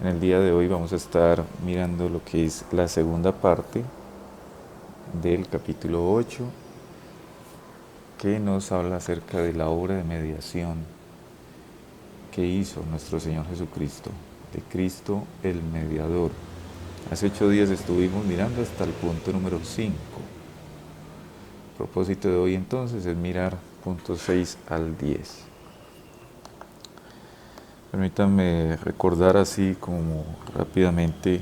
En el día de hoy vamos a estar mirando lo que es la segunda parte del capítulo 8, que nos habla acerca de la obra de mediación que hizo nuestro Señor Jesucristo, de Cristo el mediador. Hace 8 días estuvimos mirando hasta el punto número 5. El propósito de hoy entonces es mirar puntos 6 al 10. Permítanme recordar así como rápidamente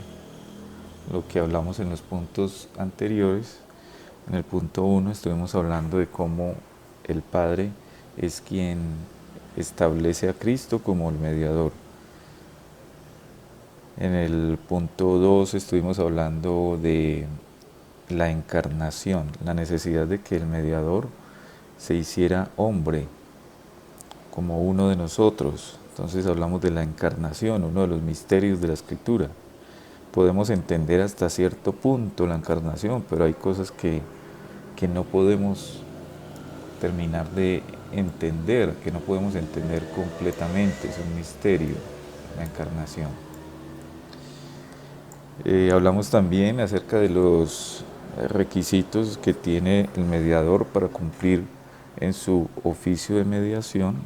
lo que hablamos en los puntos anteriores. En el punto 1 estuvimos hablando de cómo el Padre es quien establece a Cristo como el mediador. En el punto 2 estuvimos hablando de la encarnación, la necesidad de que el mediador se hiciera hombre como uno de nosotros. Entonces hablamos de la encarnación, uno de los misterios de la Escritura. Podemos entender hasta cierto punto la encarnación, pero hay cosas que no podemos terminar de entender, que no podemos entender completamente. Es un misterio la encarnación. Hablamos también acerca de los requisitos que tiene el mediador para cumplir en su oficio de mediación.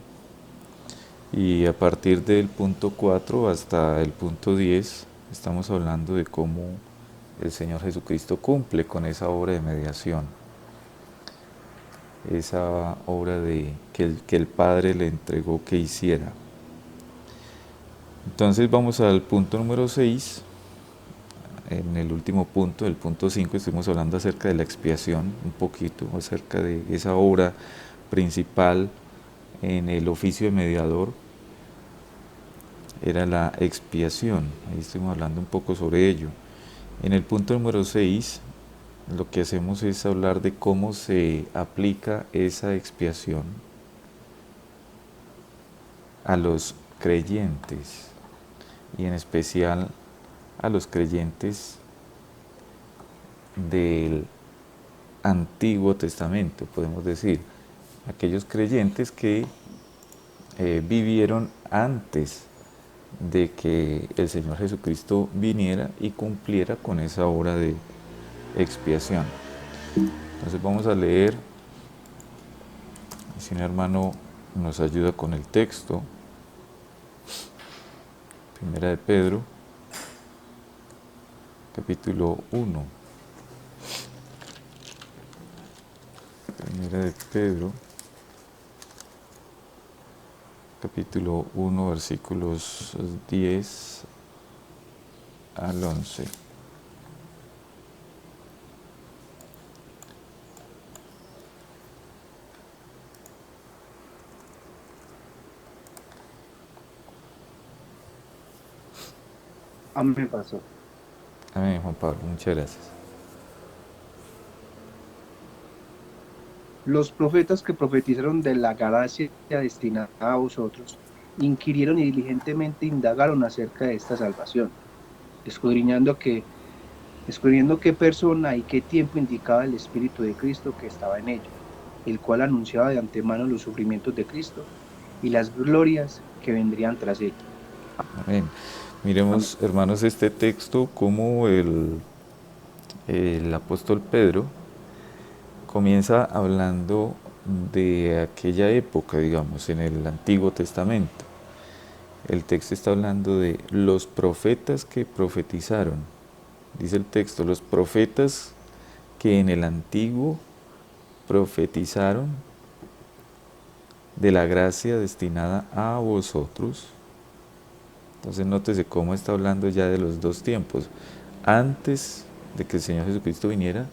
Y a partir del punto 4 hasta el punto 10 estamos hablando de cómo el Señor Jesucristo cumple con esa obra de mediación, esa obra de que el Padre le entregó que hiciera. Entonces vamos al punto número 6. En el último punto, del punto 5, estuvimos hablando acerca de la expiación, un poquito acerca de esa obra principal en el oficio de mediador, era la expiación. Ahí estuvimos hablando un poco sobre ello. En el punto número 6, lo que hacemos es hablar de cómo se aplica esa expiación a los creyentes, y en especial a los creyentes del Antiguo Testamento, podemos decir, aquellos creyentes que vivieron antes de que el Señor Jesucristo viniera y cumpliera con esa obra de expiación. Entonces vamos a leer, si un hermano nos ayuda con el texto, Primera de Pedro, capítulo 1. Primera de Pedro, capítulo 1, versículos 10 al 11. Amén, pastor. Amén, Juan Pablo, muchas gracias. Los profetas que profetizaron de la gracia destinada a vosotros, inquirieron y diligentemente indagaron acerca de esta salvación, escudriñando que, escudriñando qué persona y qué tiempo indicaba el Espíritu de Cristo que estaba en ellos, el cual anunciaba de antemano los sufrimientos de Cristo y las glorias que vendrían tras ellos. Amén. Amén. Miremos, hermanos, este texto como el apóstol Pedro comienza hablando de aquella época, digamos, en el Antiguo Testamento. El texto está hablando de los profetas que profetizaron. Dice el texto, los profetas que en el Antiguo profetizaron de la gracia destinada a vosotros. Entonces nótese cómo está hablando ya de los dos tiempos, antes de que el Señor Jesucristo viniera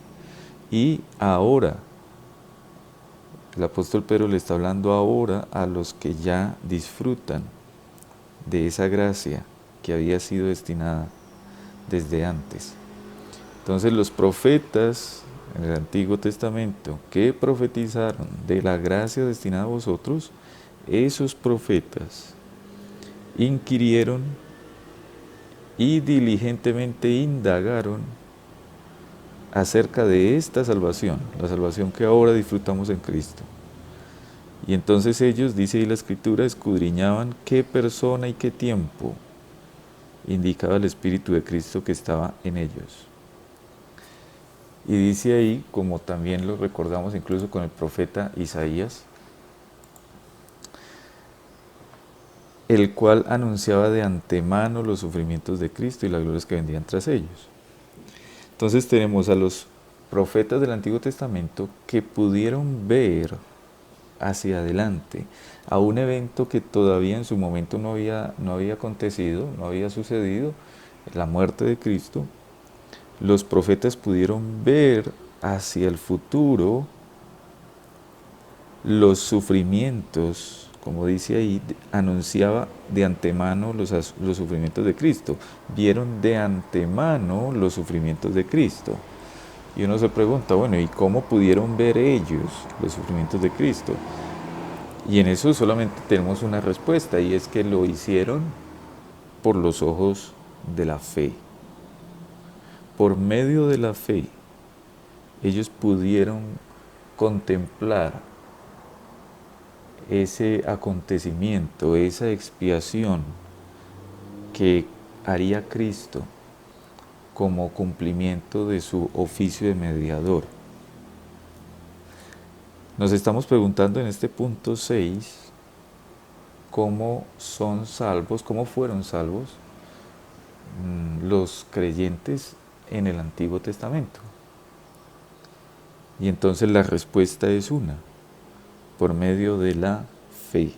y ahora. El apóstol Pedro le está hablando ahora a los que ya disfrutan de esa gracia que había sido destinada desde antes. Entonces los profetas en el Antiguo Testamento que profetizaron de la gracia destinada a vosotros, esos profetas inquirieron y diligentemente indagaron acerca de esta salvación, la salvación que ahora disfrutamos en Cristo. Y entonces ellos, dice ahí la Escritura, escudriñaban qué persona y qué tiempo indicaba el Espíritu de Cristo que estaba en ellos. Y dice ahí, como también lo recordamos incluso con el profeta Isaías, el cual anunciaba de antemano los sufrimientos de Cristo y las glorias que vendrían tras ellos. Entonces tenemos a los profetas del Antiguo Testamento que pudieron ver hacia adelante a un evento que todavía en su momento no había acontecido, no había sucedido, la muerte de Cristo. Los profetas pudieron ver hacia el futuro los sufrimientos, como dice ahí, anunciaba de antemano los sufrimientos de Cristo. Vieron de antemano los sufrimientos de Cristo. Y uno se pregunta, bueno, ¿y cómo pudieron ver ellos los sufrimientos de Cristo? Y en eso solamente tenemos una respuesta, y es que lo hicieron por los ojos de la fe. Por medio de la fe, ellos pudieron contemplar ese acontecimiento, esa expiación que haría Cristo como cumplimiento de su oficio de mediador. Nos estamos preguntando en este punto 6 cómo son salvos, cómo fueron salvos los creyentes en el Antiguo Testamento. Y entonces la respuesta es una: por medio de la fe.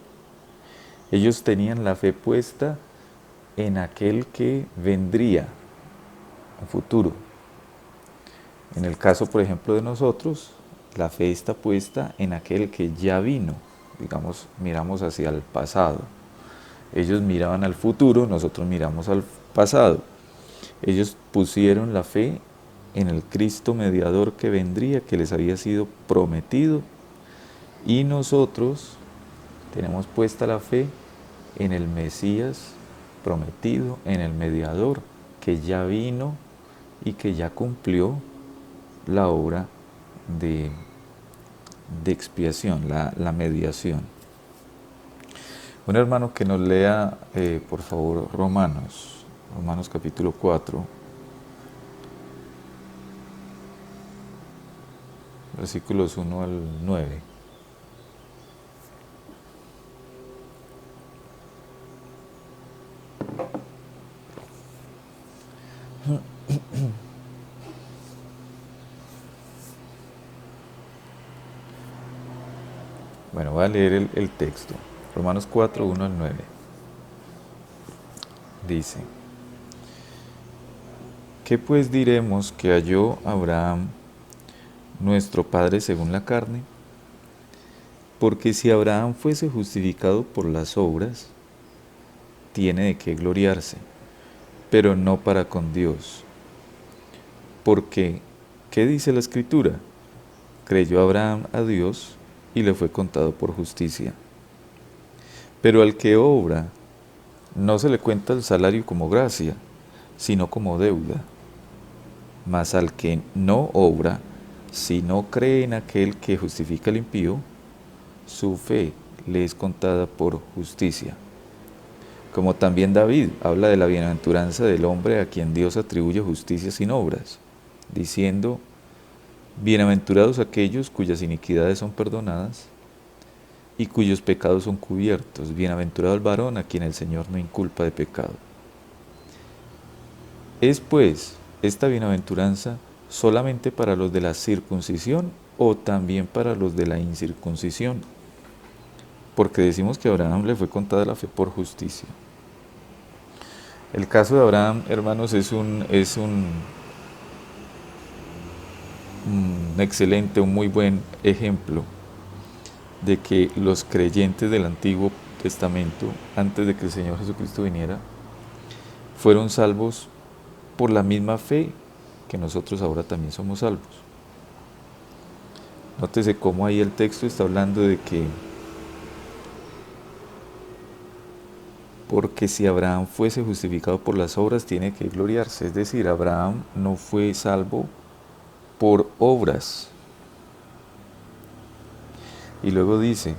Ellos tenían la fe puesta en aquel que vendría, un futuro. En el caso, por ejemplo, de nosotros, la fe está puesta en aquel que ya vino. Digamos, miramos hacia el pasado. Ellos miraban al futuro, nosotros miramos al pasado. Ellos pusieron la fe en el Cristo mediador que vendría, que les había sido prometido, y nosotros tenemos puesta la fe en el Mesías prometido, en el mediador que ya vino y que ya cumplió la obra de expiación, la mediación. Un hermano que nos lea, por favor, Romanos capítulo 4, versículos 1 al 9. Bueno, voy a leer el texto. Romanos 4, 1 al 9. Dice: ¿qué pues diremos que halló Abraham, nuestro padre según la carne? Porque si Abraham fuese justificado por las obras, tiene de qué gloriarse, pero no para con Dios. Porque, ¿qué dice la Escritura? Creyó Abraham a Dios y le fue contado por justicia. Pero al que obra, no se le cuenta el salario como gracia, sino como deuda. Mas al que no obra, si no cree en aquel que justifica al impío, su fe le es contada por justicia. Como también David habla de la bienaventuranza del hombre a quien Dios atribuye justicia sin obras, diciendo: bienaventurados aquellos cuyas iniquidades son perdonadas y cuyos pecados son cubiertos. Bienaventurado el varón a quien el Señor no inculpa de pecado. ¿Es pues esta bienaventuranza solamente para los de la circuncisión o también para los de la incircuncisión? Porque decimos que a Abraham le fue contada la fe por justicia. El caso de Abraham, hermanos, es un excelente, un muy buen ejemplo de que los creyentes del Antiguo Testamento, antes de que el Señor Jesucristo viniera, fueron salvos por la misma fe que nosotros ahora también somos salvos. Nótese cómo ahí el texto está hablando de que porque si Abraham fuese justificado por las obras, tiene que gloriarse. Es decir, Abraham no fue salvo por obras. Y luego dice: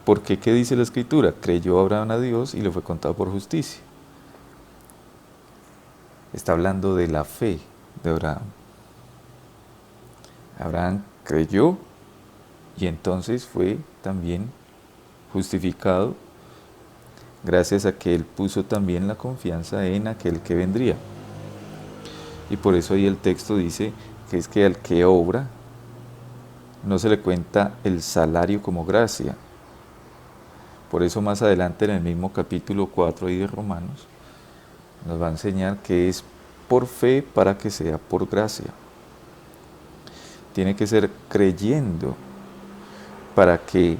porque ¿qué dice la Escritura? Creyó Abraham a Dios y le fue contado por justicia. está hablando de la fe de Abraham. Abraham creyó y entonces fue también justificado gracias a que él puso también la confianza en aquel que vendría. Y por eso ahí el texto dice que es que al que obra no se le cuenta el salario como gracia. Por eso más adelante en el mismo capítulo 4 ahí de Romanos nos va a enseñar que es por fe para que sea por gracia. Tiene que ser creyendo para que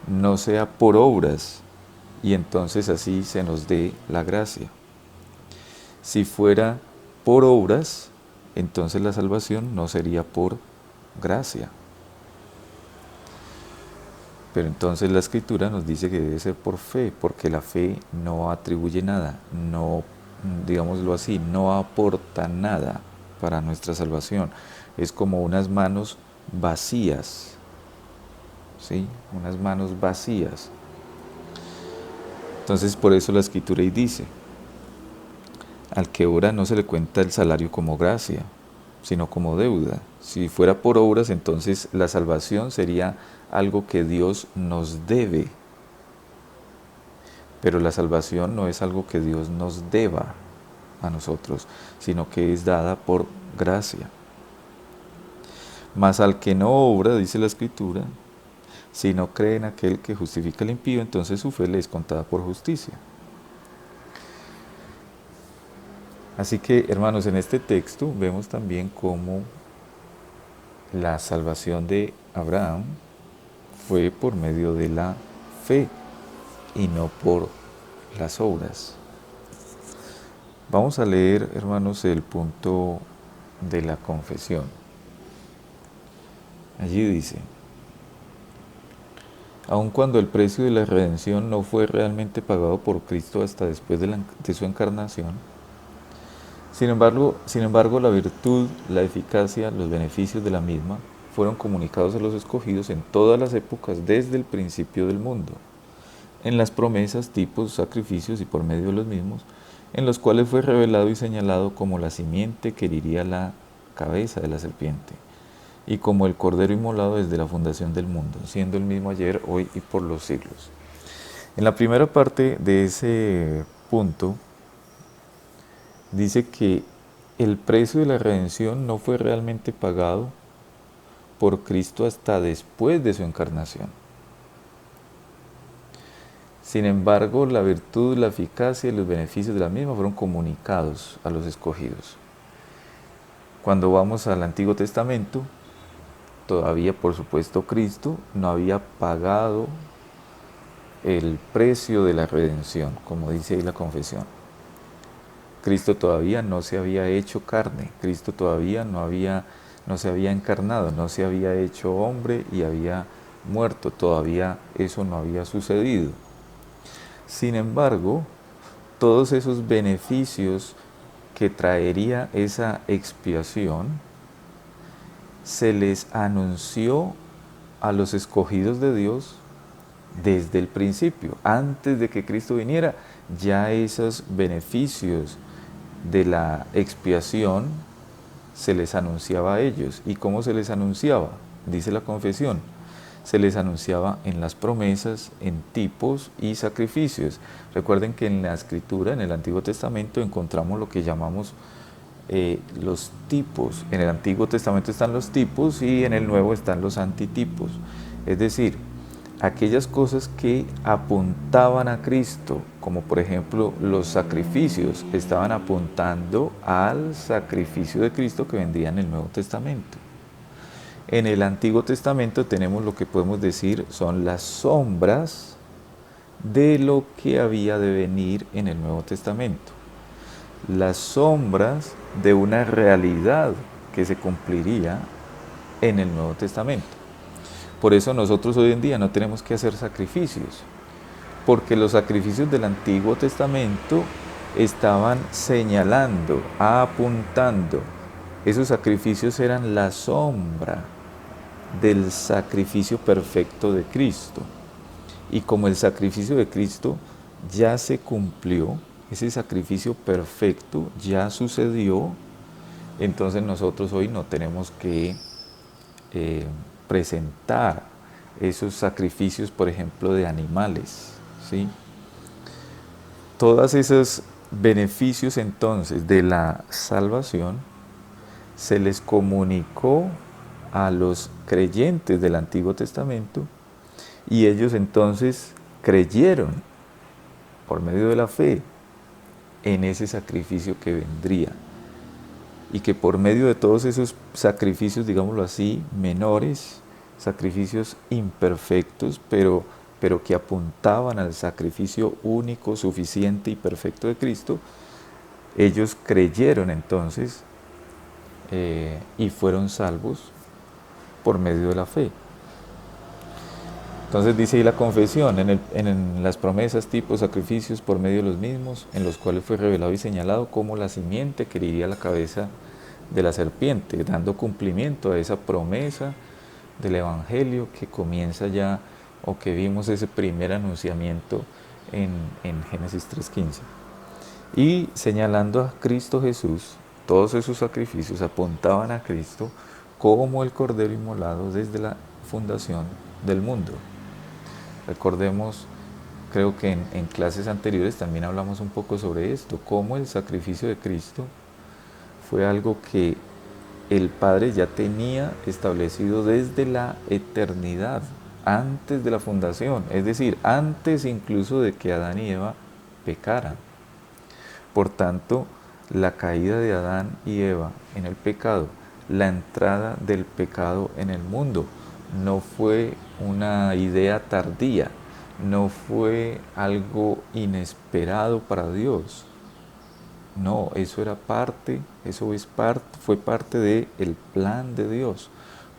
no sea por obras y entonces así se nos dé la gracia. Si fuera por obras, entonces la salvación no sería por gracia. Pero entonces la Escritura nos dice que debe ser por fe, porque la fe no atribuye nada, no, digámoslo así, no aporta nada para nuestra salvación. Es como unas manos vacías, ¿sí? Unas manos vacías. Entonces por eso la Escritura ahí dice, al que ora no se le cuenta el salario como gracia, sino como deuda. Si fuera por obras, entonces la salvación sería algo que Dios nos debe. Pero la salvación no es algo que Dios nos deba a nosotros, sino que es dada por gracia. Mas al que no obra, dice la Escritura, si no cree en aquel que justifica al impío, entonces su fe le es contada por justicia. Así que, hermanos, en este texto vemos también cómo la salvación de Abraham fue por medio de la fe y no por las obras. Vamos a leer, hermanos, el punto de la confesión. Allí dice, aun cuando el precio de la redención no fue realmente pagado por Cristo hasta después de su encarnación, sin embargo, la virtud, la eficacia, los beneficios de la misma fueron comunicados a los escogidos en todas las épocas desde el principio del mundo, en las promesas, tipos, sacrificios y por medio de los mismos, en los cuales fue revelado y señalado como la simiente que heriría la cabeza de la serpiente, y como el cordero inmolado desde la fundación del mundo, siendo el mismo ayer, hoy y por los siglos. En la primera parte de ese punto, dice que el precio de la redención no fue realmente pagado por Cristo hasta después de su encarnación. Sin embargo, la virtud, la eficacia y los beneficios de la misma fueron comunicados a los escogidos. Cuando vamos al Antiguo Testamento, todavía, por supuesto, Cristo no había pagado el precio de la redención, como dice ahí la confesión. Cristo todavía no se había hecho carne, Cristo todavía no se había encarnado, no se había hecho hombre y había muerto, todavía eso no había sucedido. Sin embargo, todos esos beneficios que traería esa expiación, se les anunció a los escogidos de Dios desde el principio. Antes de que Cristo viniera, ya esos beneficios de la expiación se les anunciaba a ellos. ¿Y cómo se les anunciaba? Dice la confesión. Se les anunciaba en las promesas, en tipos y sacrificios. Recuerden que en la Escritura, en el Antiguo Testamento, encontramos lo que llamamos los tipos. En el Antiguo Testamento están los tipos y en el Nuevo están los antitipos. Es decir, aquellas cosas que apuntaban a Cristo, como por ejemplo los sacrificios, estaban apuntando al sacrificio de Cristo que vendría en el Nuevo Testamento. En el Antiguo Testamento tenemos lo que podemos decir son las sombras de lo que había de venir en el Nuevo Testamento. Las sombras de una realidad que se cumpliría en el Nuevo Testamento. Por eso nosotros hoy en día no tenemos que hacer sacrificios, porque los sacrificios del Antiguo Testamento estaban señalando, apuntando. Esos sacrificios eran la sombra del sacrificio perfecto de Cristo. Y como el sacrificio de Cristo ya se cumplió, ese sacrificio perfecto ya sucedió, entonces nosotros hoy no tenemos que presentar esos sacrificios, por ejemplo, de animales, ¿sí? Todos esos beneficios entonces de la salvación se les comunicó a los creyentes del Antiguo Testamento y ellos entonces creyeron por medio de la fe en ese sacrificio que vendría y que por medio de todos esos sacrificios, digámoslo así, menores, sacrificios imperfectos, pero que apuntaban al sacrificio único, suficiente y perfecto de Cristo, ellos creyeron entonces y fueron salvos por medio de la fe. Entonces dice ahí la confesión, en las promesas, tipos, sacrificios por medio de los mismos, en los cuales fue revelado y señalado como la simiente que heriría la cabeza de la serpiente, dando cumplimiento a esa promesa del Evangelio que comienza ya, o que vimos ese primer anunciamiento en Génesis 3:15. Y señalando a Cristo Jesús, todos esos sacrificios apuntaban a Cristo como el Cordero inmolado desde la fundación del mundo. Recordemos, creo que en clases anteriores también hablamos un poco sobre esto, cómo el sacrificio de Cristo fue algo que el Padre ya tenía establecido desde la eternidad, antes de la fundación, es decir, antes incluso de que Adán y Eva pecaran. Por tanto, la caída de Adán y Eva en el pecado, la entrada del pecado en el mundo, no fue una idea tardía, no fue algo inesperado para Dios. No, eso era parte, fue parte del plan de Dios.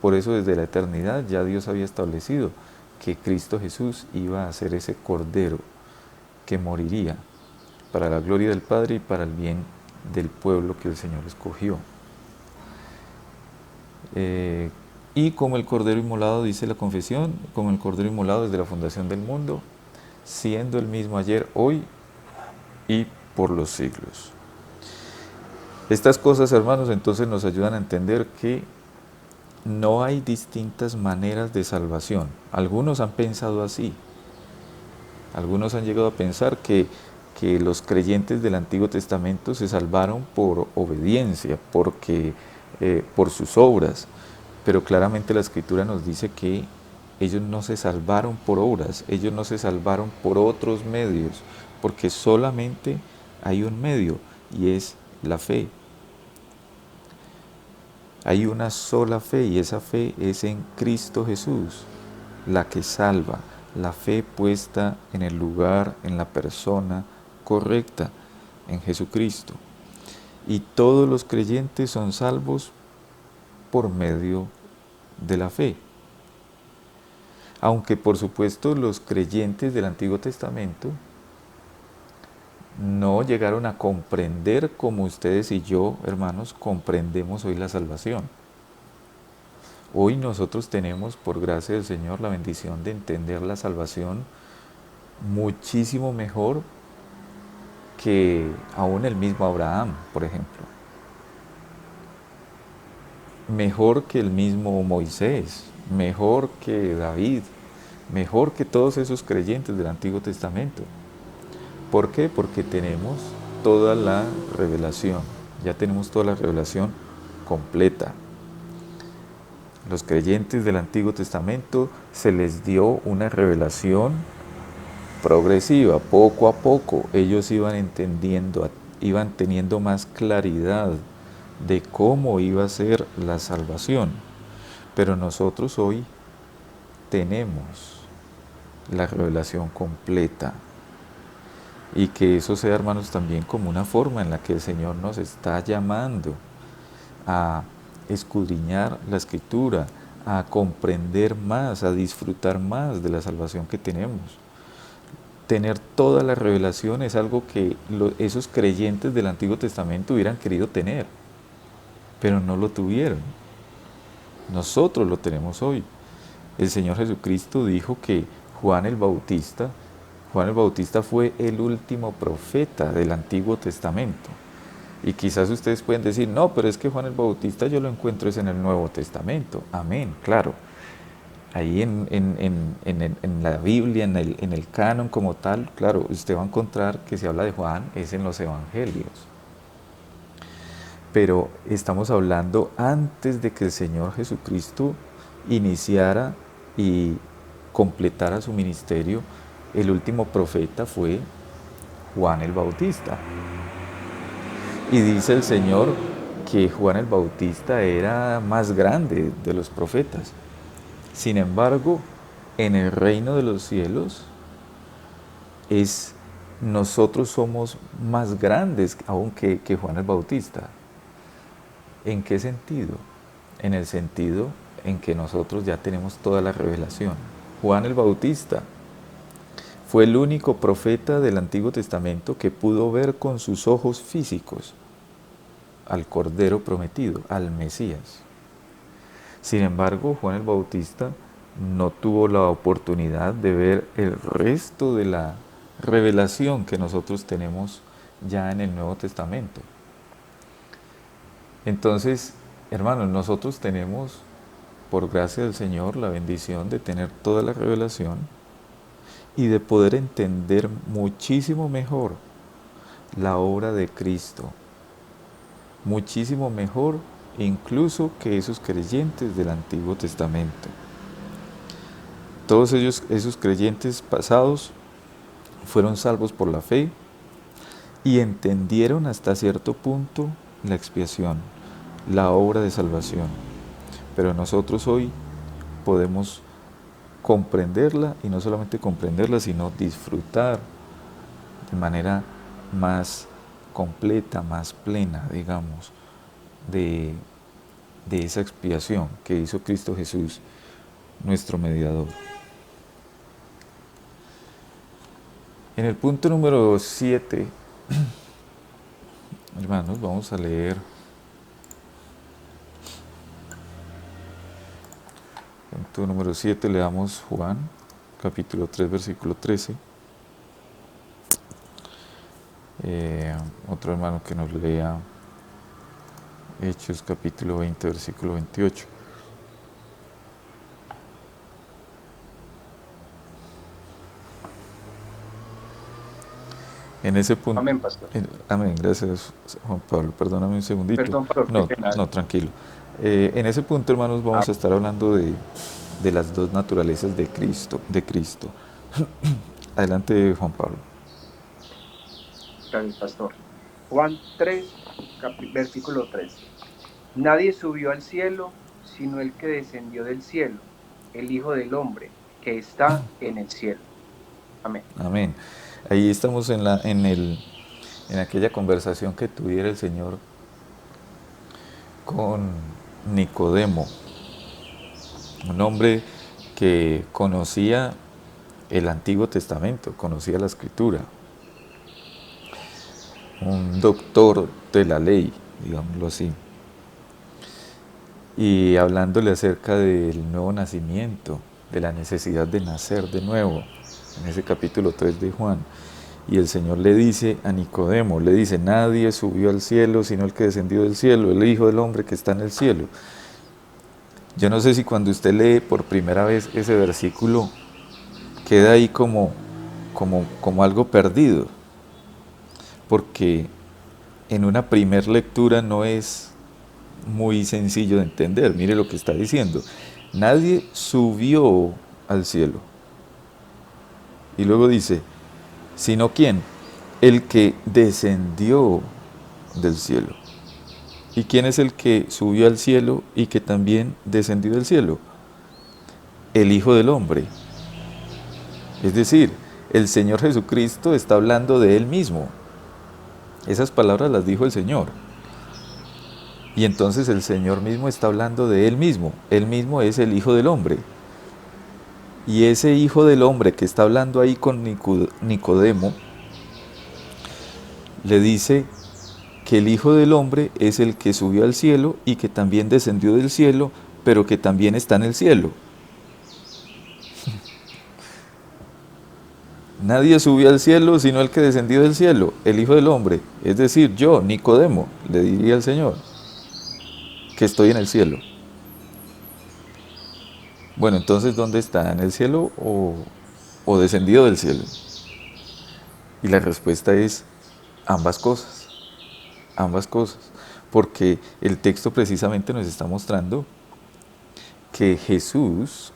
Por eso desde la eternidad ya Dios había establecido que Cristo Jesús iba a ser ese Cordero que moriría para la gloria del Padre y para el bien del pueblo que el Señor escogió. Y como el Cordero inmolado, dice la confesión, como el Cordero inmolado desde la fundación del mundo, siendo el mismo ayer, hoy y por los siglos. Estas cosas, hermanos, entonces nos ayudan a entender que no hay distintas maneras de salvación. Algunos han pensado así. Algunos han llegado a pensar que los creyentes del Antiguo Testamento se salvaron por obediencia, por sus obras. Pero claramente la Escritura nos dice que ellos no se salvaron por obras, ellos no se salvaron por otros medios, porque solamente hay un medio y es la fe. Hay una sola fe y esa fe es en Cristo Jesús, la que salva, la fe puesta en el lugar, en la persona correcta, en Jesucristo. Y todos los creyentes son salvos por medio de la fe. Aunque por supuesto los creyentes del Antiguo Testamento no llegaron a comprender como ustedes y yo, hermanos, comprendemos hoy la salvación. Hoy nosotros tenemos, por gracia del Señor, la bendición de entender la salvación muchísimo mejor que aún el mismo Abraham, por ejemplo. Mejor que el mismo Moisés, mejor que David, mejor que todos esos creyentes del Antiguo Testamento. ¿Por qué? Porque tenemos toda la revelación, ya tenemos toda la revelación completa. Los creyentes del Antiguo Testamento se les dio una revelación progresiva, poco a poco. Ellos iban entendiendo, iban teniendo más claridad de cómo iba a ser la salvación. Pero nosotros hoy tenemos la revelación completa. Y que eso sea, hermanos, también como una forma en la que el Señor nos está llamando a escudriñar la Escritura, a comprender más, a disfrutar más de la salvación que tenemos. Tener toda la revelación es algo que esos creyentes del Antiguo Testamento hubieran querido tener, pero no lo tuvieron. Nosotros lo tenemos hoy. El Señor Jesucristo dijo que Juan el Bautista Juan el Bautista fue el último profeta del Antiguo Testamento. Y quizás ustedes pueden decir, no, pero es que Juan el Bautista yo lo encuentro es en el Nuevo Testamento. Amén, claro. Ahí en la Biblia, en el canon como tal, claro, usted va a encontrar que se habla de Juan, es en los Evangelios. Pero estamos hablando antes de que el Señor Jesucristo iniciara y completara su ministerio. El último profeta fue Juan el Bautista. Y dice el Señor que Juan el Bautista era más grande de los profetas. Sin embargo, en el reino de los cielos nosotros somos más grandes aún que Juan el Bautista. ¿En qué sentido? En el sentido en que nosotros ya tenemos toda la revelación. Juan el Bautista fue el único profeta del Antiguo Testamento que pudo ver con sus ojos físicos al Cordero prometido, al Mesías. Sin embargo, Juan el Bautista no tuvo la oportunidad de ver el resto de la revelación que nosotros tenemos ya en el Nuevo Testamento. Entonces, hermanos, nosotros tenemos, por gracia del Señor, la bendición de tener toda la revelación y de poder entender muchísimo mejor la obra de Cristo, muchísimo mejor incluso que esos creyentes del Antiguo Testamento. Todos esos creyentes pasados fueron salvos por la fe y entendieron hasta cierto punto la expiación, la obra de salvación. Pero nosotros hoy podemos comprenderla, y no solamente comprenderla, sino disfrutar de manera más completa, más plena, digamos, de esa expiación que hizo Cristo Jesús, nuestro mediador. En el punto número 7, hermanos, vamos a leer punto número 7, leamos Juan, capítulo 3, versículo 13. Otro hermano que nos lea Hechos, capítulo 20, versículo 28. En ese punto, Amén, pastor. Amén, gracias Juan Pablo, perdóname un segundito. Perdón, pastor, no, tranquilo. En ese punto, hermanos, vamos a estar hablando de las dos naturalezas de Cristo. Adelante, Juan Pablo. Gracias, pastor. Juan 3, versículo 3. Nadie subió al cielo, sino el que descendió del cielo, el Hijo del Hombre, que está en el cielo. Amén. Amén. Ahí estamos en aquella conversación que tuviera el Señor con Nicodemo, un hombre que conocía el Antiguo Testamento, conocía la Escritura, un doctor de la ley, digámoslo así, y hablándole acerca del nuevo nacimiento, de la necesidad de nacer de nuevo, en ese capítulo 3 de Juan. Y el Señor le dice a Nicodemo, le dice, nadie subió al cielo sino el que descendió del cielo, el Hijo del Hombre que está en el cielo. Yo no sé si cuando usted lee por primera vez ese versículo queda ahí como algo perdido, porque en una primer lectura no es muy sencillo de entender. Mire lo que está diciendo, nadie subió al cielo. Y luego dice, ¿sino quién? El que descendió del cielo. ¿Y quién es el que subió al cielo y que también descendió del cielo? El Hijo del Hombre. Es decir, el Señor Jesucristo está hablando de Él mismo. Esas palabras las dijo el Señor. Y entonces el Señor mismo está hablando de Él mismo. Él mismo es el Hijo del Hombre. Y ese Hijo del Hombre que está hablando ahí con Nicodemo, le dice que el Hijo del Hombre es el que subió al cielo y que también descendió del cielo, pero que también está en el cielo. Nadie subió al cielo sino el que descendió del cielo, el Hijo del Hombre. Es decir, yo, Nicodemo, le diría al Señor, que estoy en el cielo. Bueno, entonces, ¿dónde está? ¿En el cielo o descendido del cielo? Y la respuesta es ambas cosas, ambas cosas. Porque el texto precisamente nos está mostrando que Jesús,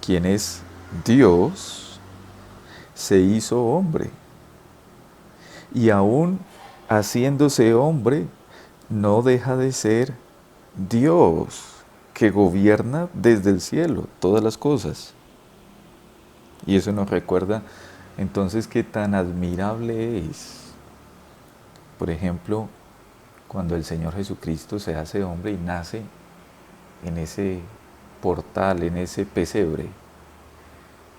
quien es Dios, se hizo hombre. Y aún haciéndose hombre, no deja de ser Dios, que gobierna desde el cielo todas las cosas. Y eso nos recuerda entonces qué tan admirable es, por ejemplo, cuando el Señor Jesucristo se hace hombre y nace en ese portal, en ese pesebre,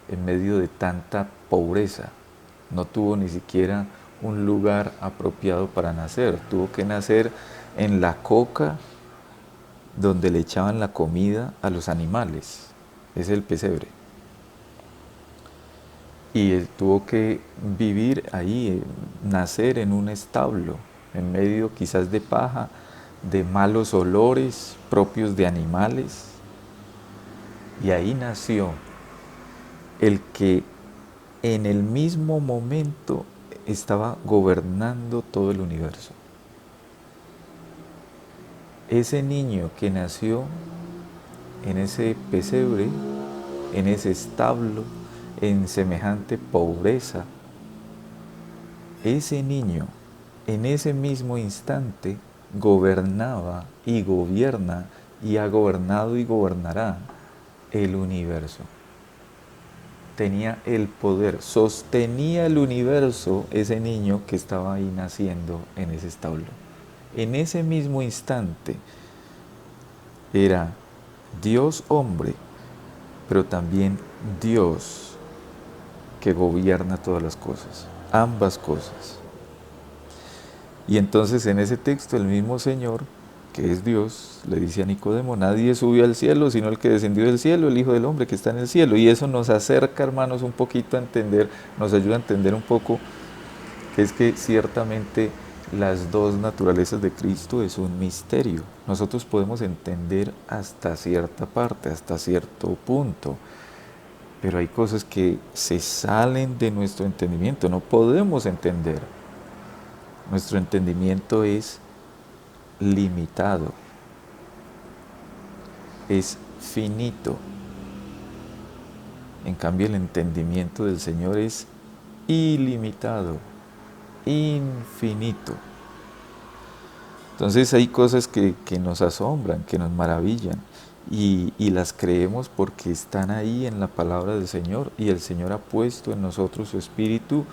en medio de tanta pobreza. No tuvo ni siquiera un lugar apropiado para nacer, tuvo que nacer en la coca donde le echaban la comida a los animales, es el pesebre. Y él tuvo que vivir ahí, nacer en un establo, en medio quizás de paja, de malos olores propios de animales. Y ahí nació el que en el mismo momento estaba gobernando todo el universo. Ese niño que nació en ese pesebre, en ese establo, en semejante pobreza, ese niño en ese mismo instante gobernaba y gobierna y ha gobernado y gobernará el universo. Tenía el poder, sostenía el universo ese niño que estaba ahí naciendo en ese establo. En ese mismo instante era Dios hombre, pero también Dios que gobierna todas las cosas, ambas cosas. Y entonces en ese texto el mismo Señor, que es Dios, le dice a Nicodemo, nadie subió al cielo sino el que descendió del cielo, el Hijo del Hombre que está en el cielo. Y eso nos acerca, hermanos, un poquito a entender, nos ayuda a entender un poco que es que ciertamente las dos naturalezas de Cristo es un misterio. Nosotros podemos entender hasta cierta parte, hasta cierto punto, pero hay cosas que se salen de nuestro entendimiento, no podemos entender. Nuestro entendimiento es limitado, es finito. En cambio, el entendimiento del Señor es ilimitado, infinito. Entonces hay cosas que nos asombran, que nos maravillan, y las creemos porque están ahí en la palabra del Señor, y el Señor ha puesto en nosotros su Espíritu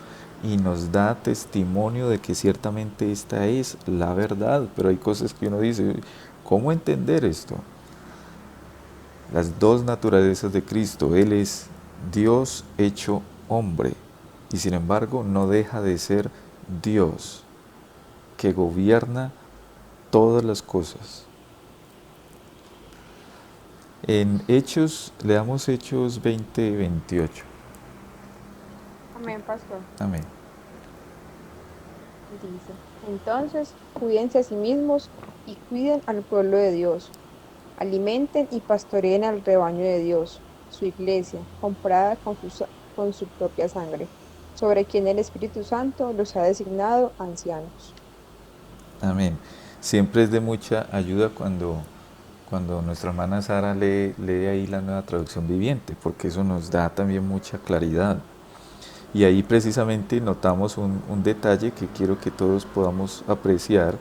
y nos da testimonio de que ciertamente esta es la verdad. Pero hay cosas que uno dice, ¿cómo entender esto? Las dos naturalezas de Cristo, Él es Dios hecho hombre, y sin embargo no deja de ser Dios, que gobierna todas las cosas. En Hechos, leamos Hechos 20-28. Amén, pastor. Amén. Dice, entonces, cuídense a sí mismos y cuiden al pueblo de Dios. Alimenten y pastoreen al rebaño de Dios, su iglesia, comprada con su propia sangre, sobre quien el Espíritu Santo los ha designado ancianos. Amén. Siempre es de mucha ayuda cuando nuestra hermana Sara lee ahí la Nueva Traducción Viviente, porque eso nos da también mucha claridad. Y ahí precisamente notamos un detalle que quiero que todos podamos apreciar,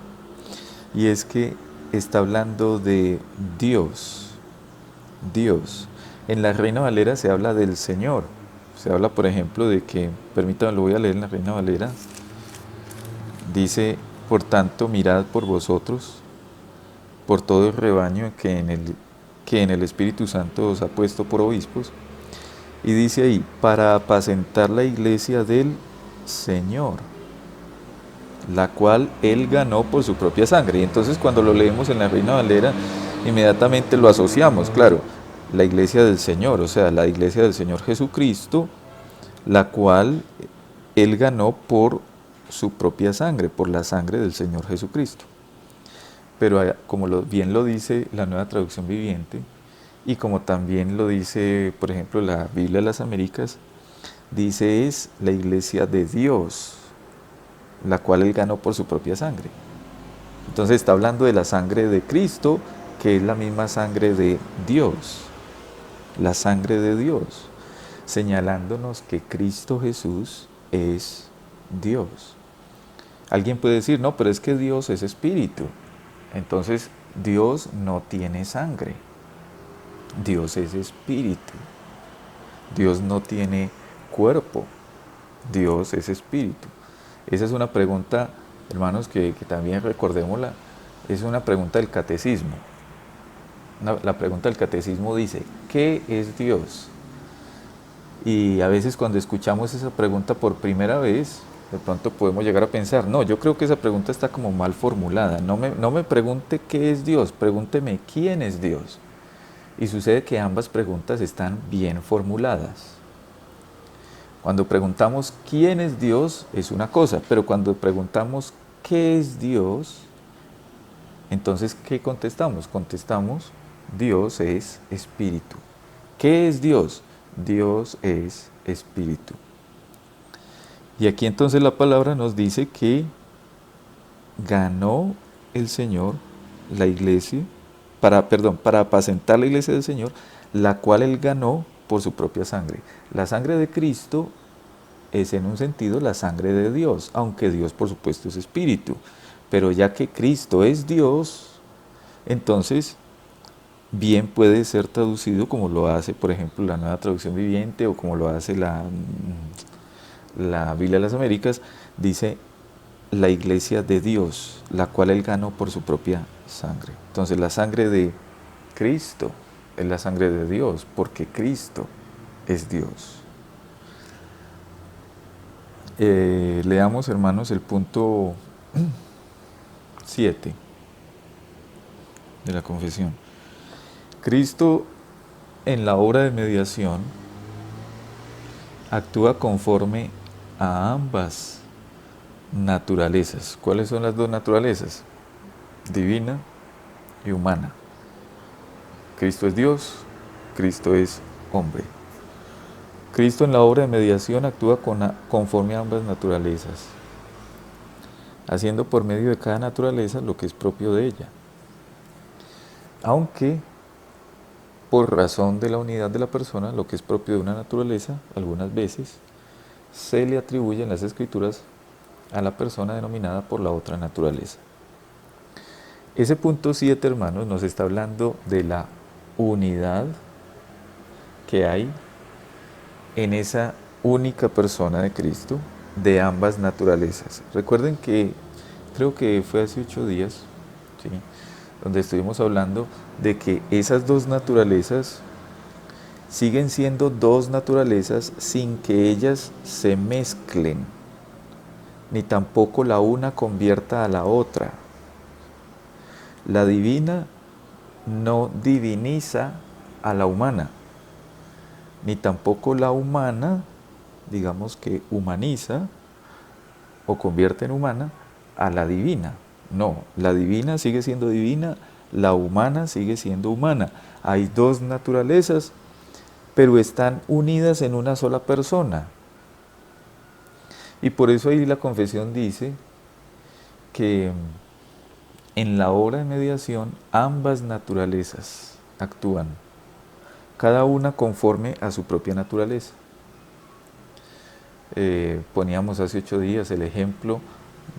y es que está hablando de Dios. Dios. En la Reina Valera se habla del Señor. Se habla, por ejemplo, de que, permítanme, lo voy a leer en la Reina Valera. Dice, por tanto, mirad por vosotros, por todo el rebaño que en el Espíritu Santo os ha puesto por obispos. Y dice ahí, para apacentar la iglesia del Señor, la cual Él ganó por su propia sangre. Y entonces cuando lo leemos en la Reina Valera, inmediatamente lo asociamos, claro, la iglesia del Señor, o sea, la iglesia del Señor Jesucristo, la cual Él ganó por su propia sangre, por la sangre del Señor Jesucristo. Pero como bien lo dice la Nueva Traducción Viviente, y como también lo dice, por ejemplo, la Biblia de las Américas, dice es la iglesia de Dios, la cual Él ganó por su propia sangre. Entonces está hablando de la sangre de Cristo, que es la misma sangre de Dios, la sangre de Dios, señalándonos que Cristo Jesús es Dios. Alguien puede decir, no, pero es que Dios es espíritu. Entonces Dios no tiene sangre. Dios es espíritu. Dios no tiene cuerpo. Dios es espíritu. Esa es una pregunta, hermanos, que también recordémosla, es una pregunta del catecismo. La pregunta del catecismo dice, ¿qué es Dios? Y a veces cuando escuchamos esa pregunta por primera vez, de pronto podemos llegar a pensar, no, yo creo que esa pregunta está como mal formulada. No me pregunte qué es Dios, pregúnteme quién es Dios. Y sucede que ambas preguntas están bien formuladas. Cuando preguntamos quién es Dios es una cosa, pero cuando preguntamos qué es Dios, entonces ¿qué contestamos? Contestamos, Dios es espíritu. ¿Qué es Dios? Dios es espíritu. Y aquí entonces la palabra nos dice que ganó el Señor la iglesia, para apacentar la iglesia del Señor, la cual Él ganó por su propia sangre. La sangre de Cristo es en un sentido la sangre de Dios, aunque Dios por supuesto es espíritu. Pero ya que Cristo es Dios, entonces bien puede ser traducido como lo hace, por ejemplo, la Nueva Traducción Viviente o como lo hace la Biblia de las Américas, dice la iglesia de Dios, la cual Él ganó por su propia sangre. Entonces la sangre de Cristo es la sangre de Dios, porque Cristo es Dios. Leamos, hermanos, el punto 7 de la confesión. Cristo en la obra de mediación actúa conforme a ambas naturalezas. ¿Cuáles son las dos naturalezas? Divina y humana. Cristo es Dios, Cristo es hombre. Cristo en la obra de mediación actúa conforme a ambas naturalezas, haciendo por medio de cada naturaleza lo que es propio de ella. Aunque, por razón de la unidad de la persona, lo que es propio de una naturaleza, algunas veces, se le atribuye en las Escrituras a la persona denominada por la otra naturaleza. Ese punto 7, hermanos, nos está hablando de la unidad que hay en esa única persona de Cristo, de ambas naturalezas. Recuerden que, creo que fue hace 8 días, ¿sí?, donde estuvimos hablando de que esas dos naturalezas siguen siendo dos naturalezas sin que ellas se mezclen, ni tampoco la una convierta a la otra. La divina no diviniza a la humana, ni tampoco la humana, digamos que humaniza o convierte en humana a la divina. No, la divina sigue siendo divina, la humana sigue siendo humana. Hay dos naturalezas, pero están unidas en una sola persona. Y por eso ahí la confesión dice que en la obra de mediación ambas naturalezas actúan, cada una conforme a su propia naturaleza. Poníamos hace 8 días el ejemplo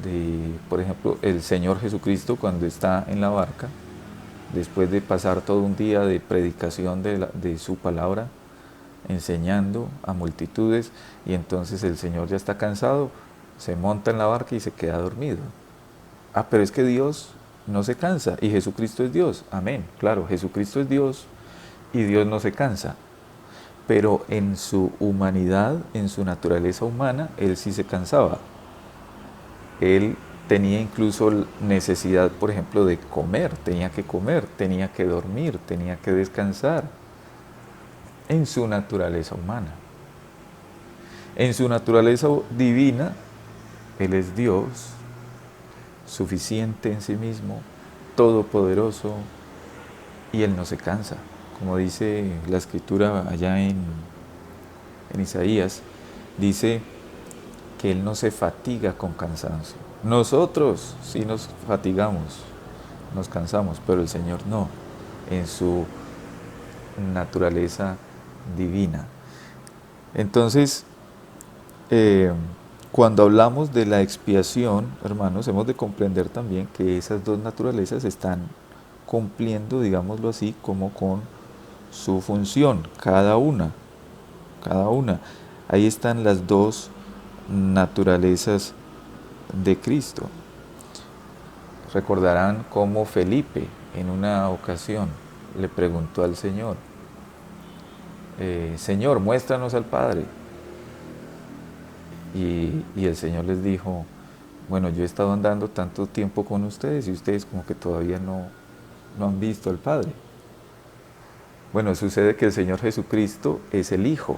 de, por ejemplo, el Señor Jesucristo cuando está en la barca, después de pasar todo un día de predicación de su palabra, enseñando a multitudes, y entonces el Señor ya está cansado, se monta en la barca y se queda dormido. Ah, pero es que Dios no se cansa y Jesucristo es Dios. Amén, claro, Jesucristo es Dios y Dios no se cansa. Pero en su humanidad, en su naturaleza humana, Él sí se cansaba. Él tenía incluso necesidad, por ejemplo, de comer, tenía que dormir, tenía que descansar en su naturaleza humana. En su naturaleza divina, Él es Dios, suficiente en sí mismo, todopoderoso, y Él no se cansa. Como dice la escritura allá en Isaías, dice que Él no se fatiga con cansancio. Nosotros sí nos fatigamos, nos cansamos, pero el Señor no, en su naturaleza divina. Entonces, cuando hablamos de la expiación, hermanos, hemos de comprender también que esas dos naturalezas están cumpliendo, digámoslo así, como con su función, cada una, cada una. Ahí están las dos naturalezas de Cristo. Recordarán cómo Felipe en una ocasión le preguntó al Señor, Señor, muéstranos al Padre. Y el Señor les dijo, bueno, yo he estado andando tanto tiempo con ustedes y ustedes como que todavía no han visto al Padre. Bueno, sucede que el Señor Jesucristo es el Hijo.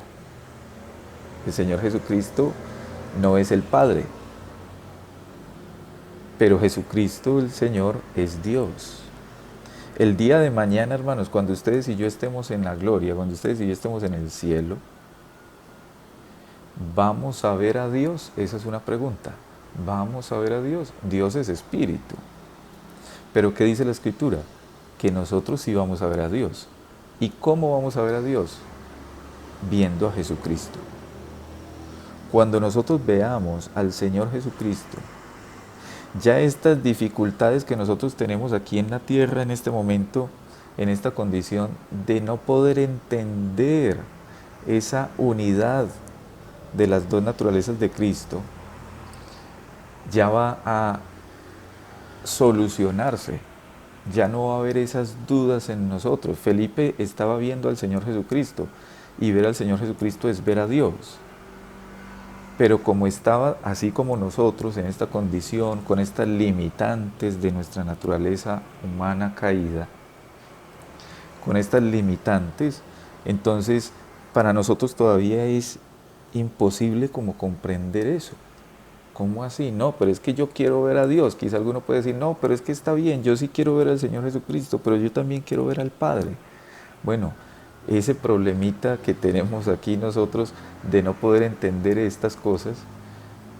El Señor Jesucristo no es el Padre. Pero Jesucristo, el Señor, es Dios. El día de mañana, hermanos, cuando ustedes y yo estemos en la gloria, cuando ustedes y yo estemos en el cielo, ¿vamos a ver a Dios? Esa es una pregunta. ¿Vamos a ver a Dios? Dios es espíritu. Pero ¿qué dice la Escritura? Que nosotros sí vamos a ver a Dios. ¿Y cómo vamos a ver a Dios? Viendo a Jesucristo. Cuando nosotros veamos al Señor Jesucristo, ya estas dificultades que nosotros tenemos aquí en la tierra en este momento, en esta condición de no poder entender esa unidad de las dos naturalezas de Cristo, ya va a solucionarse, ya no va a haber esas dudas en nosotros. Felipe estaba viendo al Señor Jesucristo y ver al Señor Jesucristo es ver a Dios. Pero como estaba así como nosotros en esta condición, con estas limitantes de nuestra naturaleza humana caída, con estas limitantes, entonces para nosotros todavía es imposible como comprender eso. ¿Cómo así? No, pero es que yo quiero ver a Dios. Quizá alguno puede decir, no, pero es que está bien, yo sí quiero ver al Señor Jesucristo, pero yo también quiero ver al Padre. Bueno, ese problemita que tenemos aquí nosotros de no poder entender estas cosas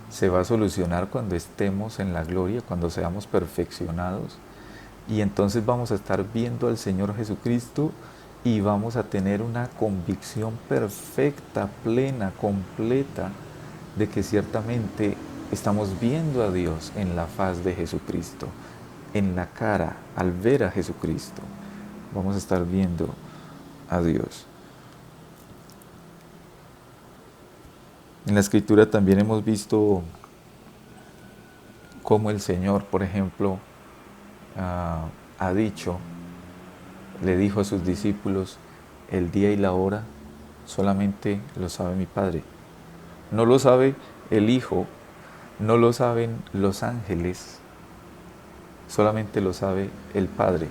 se va a solucionar cuando estemos en la gloria, cuando seamos perfeccionados, y entonces vamos a estar viendo al Señor Jesucristo y vamos a tener una convicción perfecta, plena, completa de que ciertamente estamos viendo a Dios en la faz de Jesucristo, en la cara, al ver a Jesucristo, vamos a estar viendo a Dios. En la Escritura también hemos visto cómo el Señor, por ejemplo, ha dicho, le dijo a sus discípulos, el día y la hora solamente lo sabe mi Padre. No lo sabe el Hijo, no lo saben los ángeles, solamente lo sabe el Padre.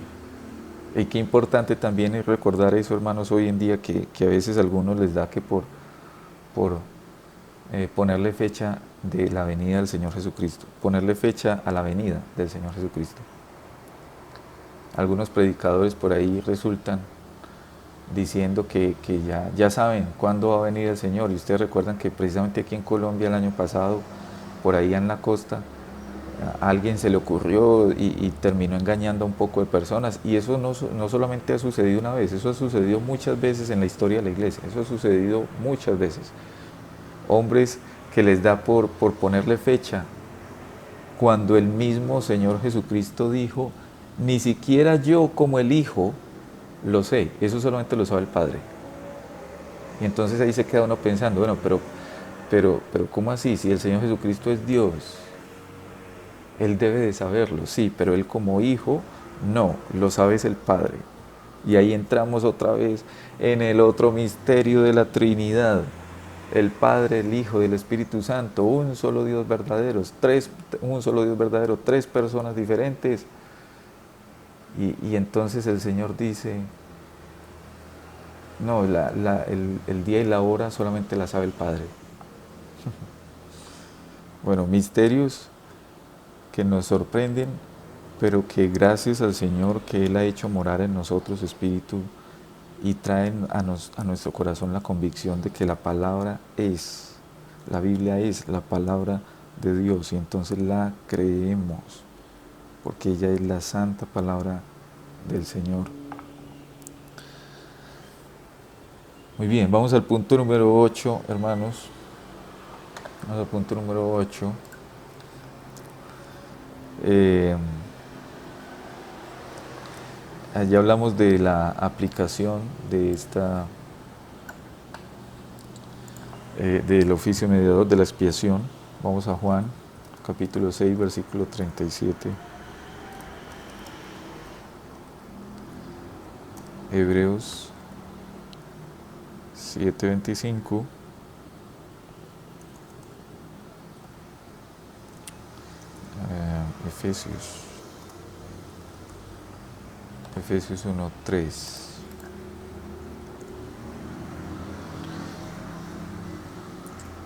Y qué importante también es recordar eso, hermanos, hoy en día que a veces a algunos les da que por ponerle fecha de la venida del Señor Jesucristo, ponerle fecha a la venida del Señor Jesucristo. Algunos predicadores por ahí resultan diciendo que ya saben cuándo va a venir el Señor, y ustedes recuerdan que precisamente aquí en Colombia el año pasado, por ahí en la costa, a alguien se le ocurrió y terminó engañando a un poco de personas, y eso no solamente ha sucedido una vez, eso ha sucedido muchas veces en la historia de la iglesia, eso ha sucedido muchas veces. Hombres que les da por ponerle fecha, cuando el mismo Señor Jesucristo dijo, ni siquiera yo como el Hijo lo sé, eso solamente lo sabe el Padre. Y entonces ahí se queda uno pensando, bueno, pero ¿cómo así? Si el Señor Jesucristo es Dios, Él debe de saberlo, sí, pero Él como Hijo, no, lo sabe es el Padre. Y ahí entramos otra vez en el otro misterio de la Trinidad. El Padre, el Hijo y el Espíritu Santo, un solo Dios verdadero, tres personas diferentes. Y entonces el Señor dice, no, el día y la hora solamente la sabe el Padre. Bueno, misterios que nos sorprenden, pero que gracias al Señor que Él ha hecho morar en nosotros su Espíritu y traen a nuestro corazón la convicción de que la palabra es, la Biblia es la palabra de Dios y entonces la creemos, porque ella es la santa palabra del Señor. Muy bien, vamos al punto número 8, hermanos. Vamos al punto número 8. Allí hablamos de la aplicación de del oficio mediador de la expiación. Vamos a Juan, capítulo 6, versículo 37. Hebreos 7:25. Efesios 1:3.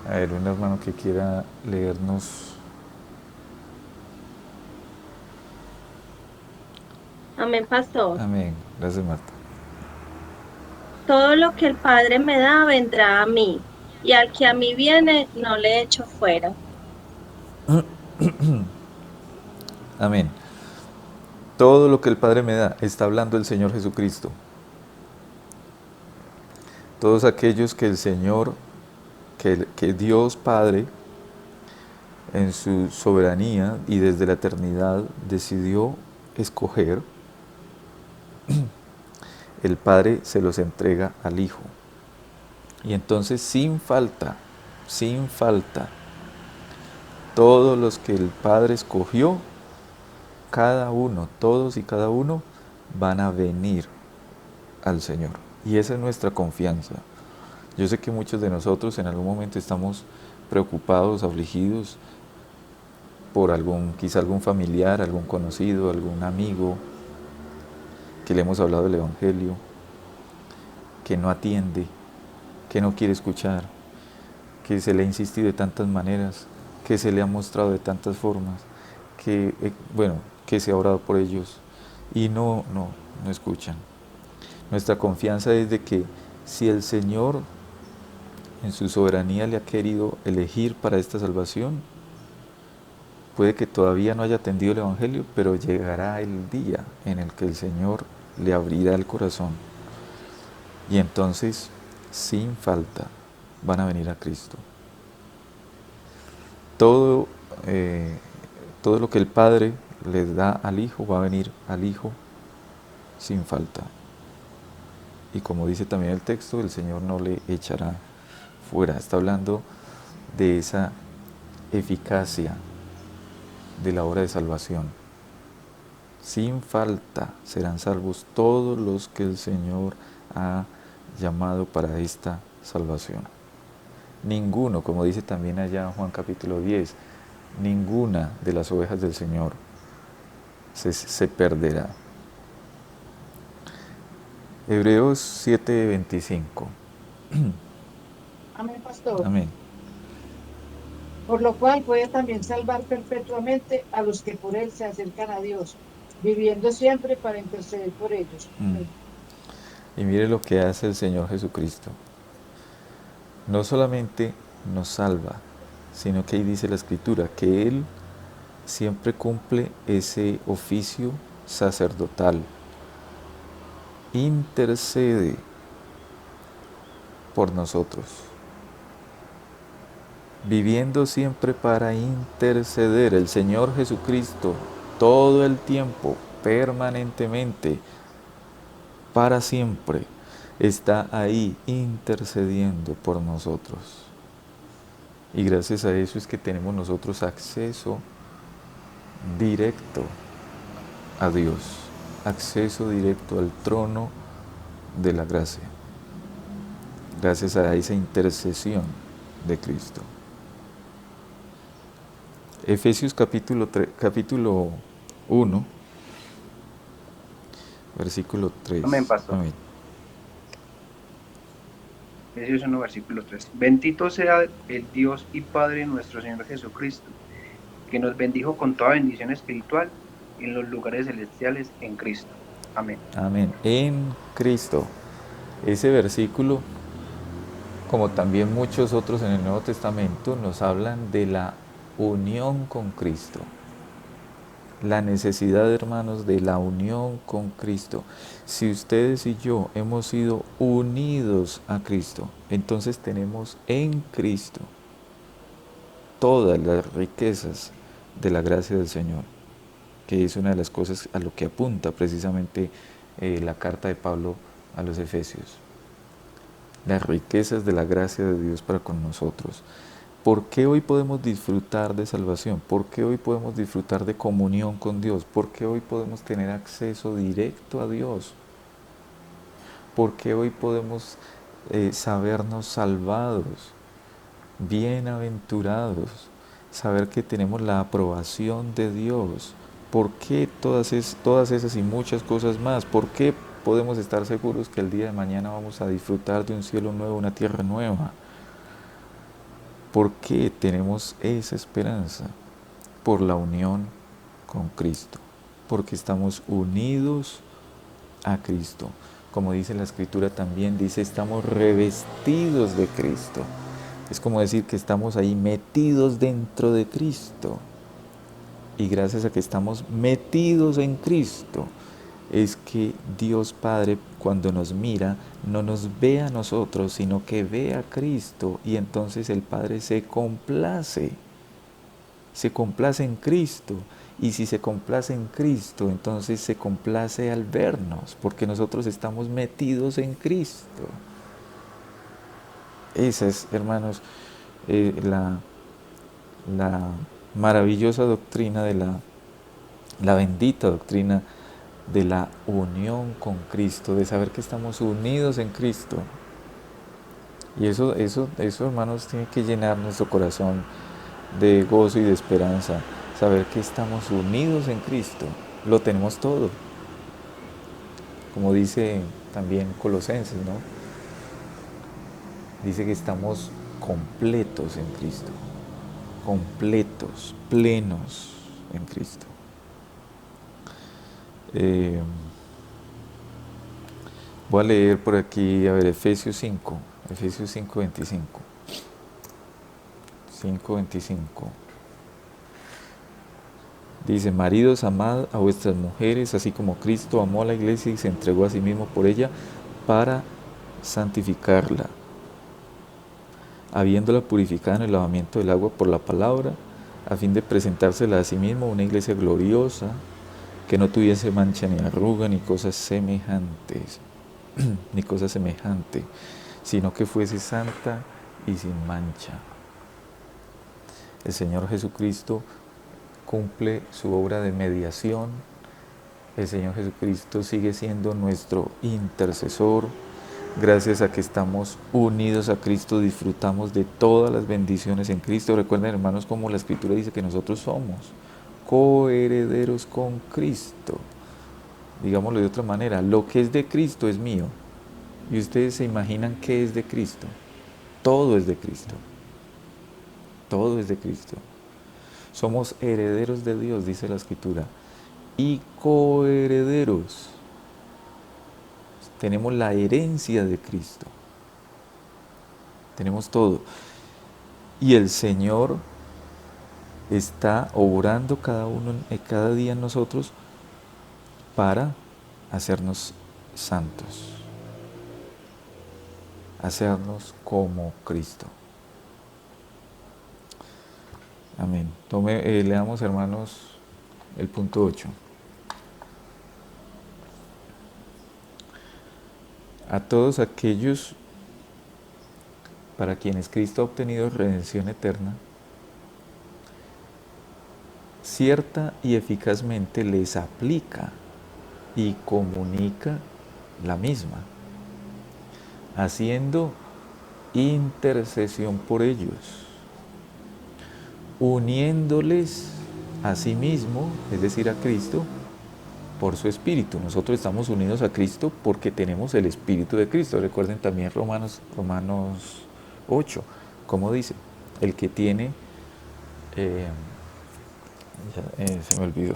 A ver, un hermano que quiera leernos. Amén, pastor. Amén. Gracias, Marta. Todo lo que el Padre me da vendrá a mí, y al que a mí viene no le echo fuera. Amén. Todo lo que el Padre me da, está hablando el Señor Jesucristo. Todos aquellos que el Señor, que Dios Padre, en su soberanía y desde la eternidad decidió escoger, el Padre se los entrega al Hijo. Y entonces sin falta, todos los que el Padre escogió, cada uno, todos y cada uno, van a venir al Señor. Y esa es nuestra confianza. Yo sé que muchos de nosotros en algún momento estamos preocupados, afligidos por quizá algún familiar, algún conocido, algún amigo que le hemos hablado del Evangelio, que no atiende, que no quiere escuchar, que se le ha insistido de tantas maneras, que se le ha mostrado de tantas formas, que se ha orado por ellos y no escuchan. Nuestra confianza es de que si el Señor en su soberanía le ha querido elegir para esta salvación, puede que todavía no haya atendido el Evangelio, pero llegará el día en el que el Señor le abrirá el corazón. Y entonces, sin falta, van a venir a Cristo. Todo lo que el Padre les da al Hijo va a venir al Hijo sin falta. Y como dice también el texto, el Señor no le echará fuera. Está hablando de esa eficacia de la obra de salvación. Sin falta serán salvos todos los que el Señor ha llamado para esta salvación. Ninguno, como dice también allá en Juan capítulo 10, ninguna de las ovejas del Señor se perderá. Hebreos 7:25. Amén, pastor. Amén. Por lo cual puede también salvar perpetuamente a los que por él se acercan a Dios, viviendo siempre para interceder por ellos. Amén. Y mire lo que hace el Señor Jesucristo. No solamente nos salva, sino que ahí dice la Escritura que Él siempre cumple ese oficio sacerdotal. Intercede por nosotros, viviendo siempre para interceder. El Señor Jesucristo todo el tiempo, permanentemente, para siempre, está ahí intercediendo por nosotros. Y gracias a eso es que tenemos nosotros acceso directo a Dios, acceso directo al trono de la gracia, gracias a esa intercesión de Cristo. Efesios capítulo 1, versículo 3. Amén, pastor. Amén. Efesios 1, versículo 3. Bendito sea el Dios y Padre de nuestro Señor Jesucristo, que nos bendijo con toda bendición espiritual en los lugares celestiales en Cristo. Amén. Amén. En Cristo. Ese versículo, como también muchos otros en el Nuevo Testamento, nos hablan de la unión con Cristo. La necesidad, hermanos, de la unión con Cristo. Si ustedes y yo hemos sido unidos a Cristo, entonces tenemos en Cristo todas las riquezas de la gracia del Señor, que es una de las cosas a lo que apunta precisamente la carta de Pablo a los Efesios. Las riquezas de la gracia de Dios para con nosotros. ¿Por qué hoy podemos disfrutar de salvación? ¿Por qué hoy podemos disfrutar de comunión con Dios? ¿Por qué hoy podemos tener acceso directo a Dios? ¿Por qué hoy podemos sabernos salvados, bienaventurados, saber que tenemos la aprobación de Dios? ¿Por qué todas esas y muchas cosas más? ¿Por qué podemos estar seguros que el día de mañana vamos a disfrutar de un cielo nuevo, una tierra nueva? ¿Por qué tenemos esa esperanza? Por la unión con Cristo, porque estamos unidos a Cristo. Como dice la Escritura también, dice, estamos revestidos de Cristo. Es como decir que estamos ahí metidos dentro de Cristo. Y gracias a que estamos metidos en Cristo, es que Dios Padre, cuando nos mira, no nos ve a nosotros, sino que ve a Cristo, y entonces el Padre se complace en Cristo, y si se complace en Cristo, entonces se complace al vernos, porque nosotros estamos metidos en Cristo. Esa es, hermanos, la maravillosa doctrina de la bendita doctrina de la unión con Cristo, de saber que estamos unidos en Cristo. Y eso, hermanos, tiene que llenar nuestro corazón de gozo y de esperanza. Saber que estamos unidos en Cristo. Lo tenemos todo. Como dice también Colosenses, ¿no? Dice que estamos completos en Cristo. Completos, plenos en Cristo. Voy a leer por aquí, a ver, Efesios 5, 25. 5:25. Dice, maridos, amad a vuestras mujeres, así como Cristo amó a la iglesia y se entregó a sí mismo por ella para santificarla, habiéndola purificado en el lavamiento del agua por la palabra, a fin de presentársela a sí mismo una iglesia gloriosa, que no tuviese mancha ni arruga ni cosas semejantes, sino que fuese santa y sin mancha. El Señor Jesucristo cumple su obra de mediación. El Señor Jesucristo sigue siendo nuestro intercesor. Gracias a que estamos unidos a Cristo, disfrutamos de todas las bendiciones en Cristo. Recuerden, hermanos, como la Escritura dice que nosotros somos coherederos con Cristo. Digámoslo de otra manera, lo que es de Cristo es mío. Y ustedes se imaginan qué es de Cristo. Todo es de Cristo. Todo es de Cristo. Somos herederos de Dios, dice la Escritura, y coherederos. Tenemos la herencia de Cristo. Tenemos todo. Y el Señor está obrando cada día en nosotros para hacernos santos, hacernos como Cristo. Amén. Leamos, hermanos, el punto 8. A todos aquellos para quienes Cristo ha obtenido redención eterna, cierta y eficazmente les aplica y comunica la misma, haciendo intercesión por ellos, uniéndoles a sí mismo, es decir, a Cristo, por su Espíritu. Nosotros estamos unidos a Cristo porque tenemos el Espíritu de Cristo. Recuerden también Romanos 8, como dice, el que tiene, se me olvidó,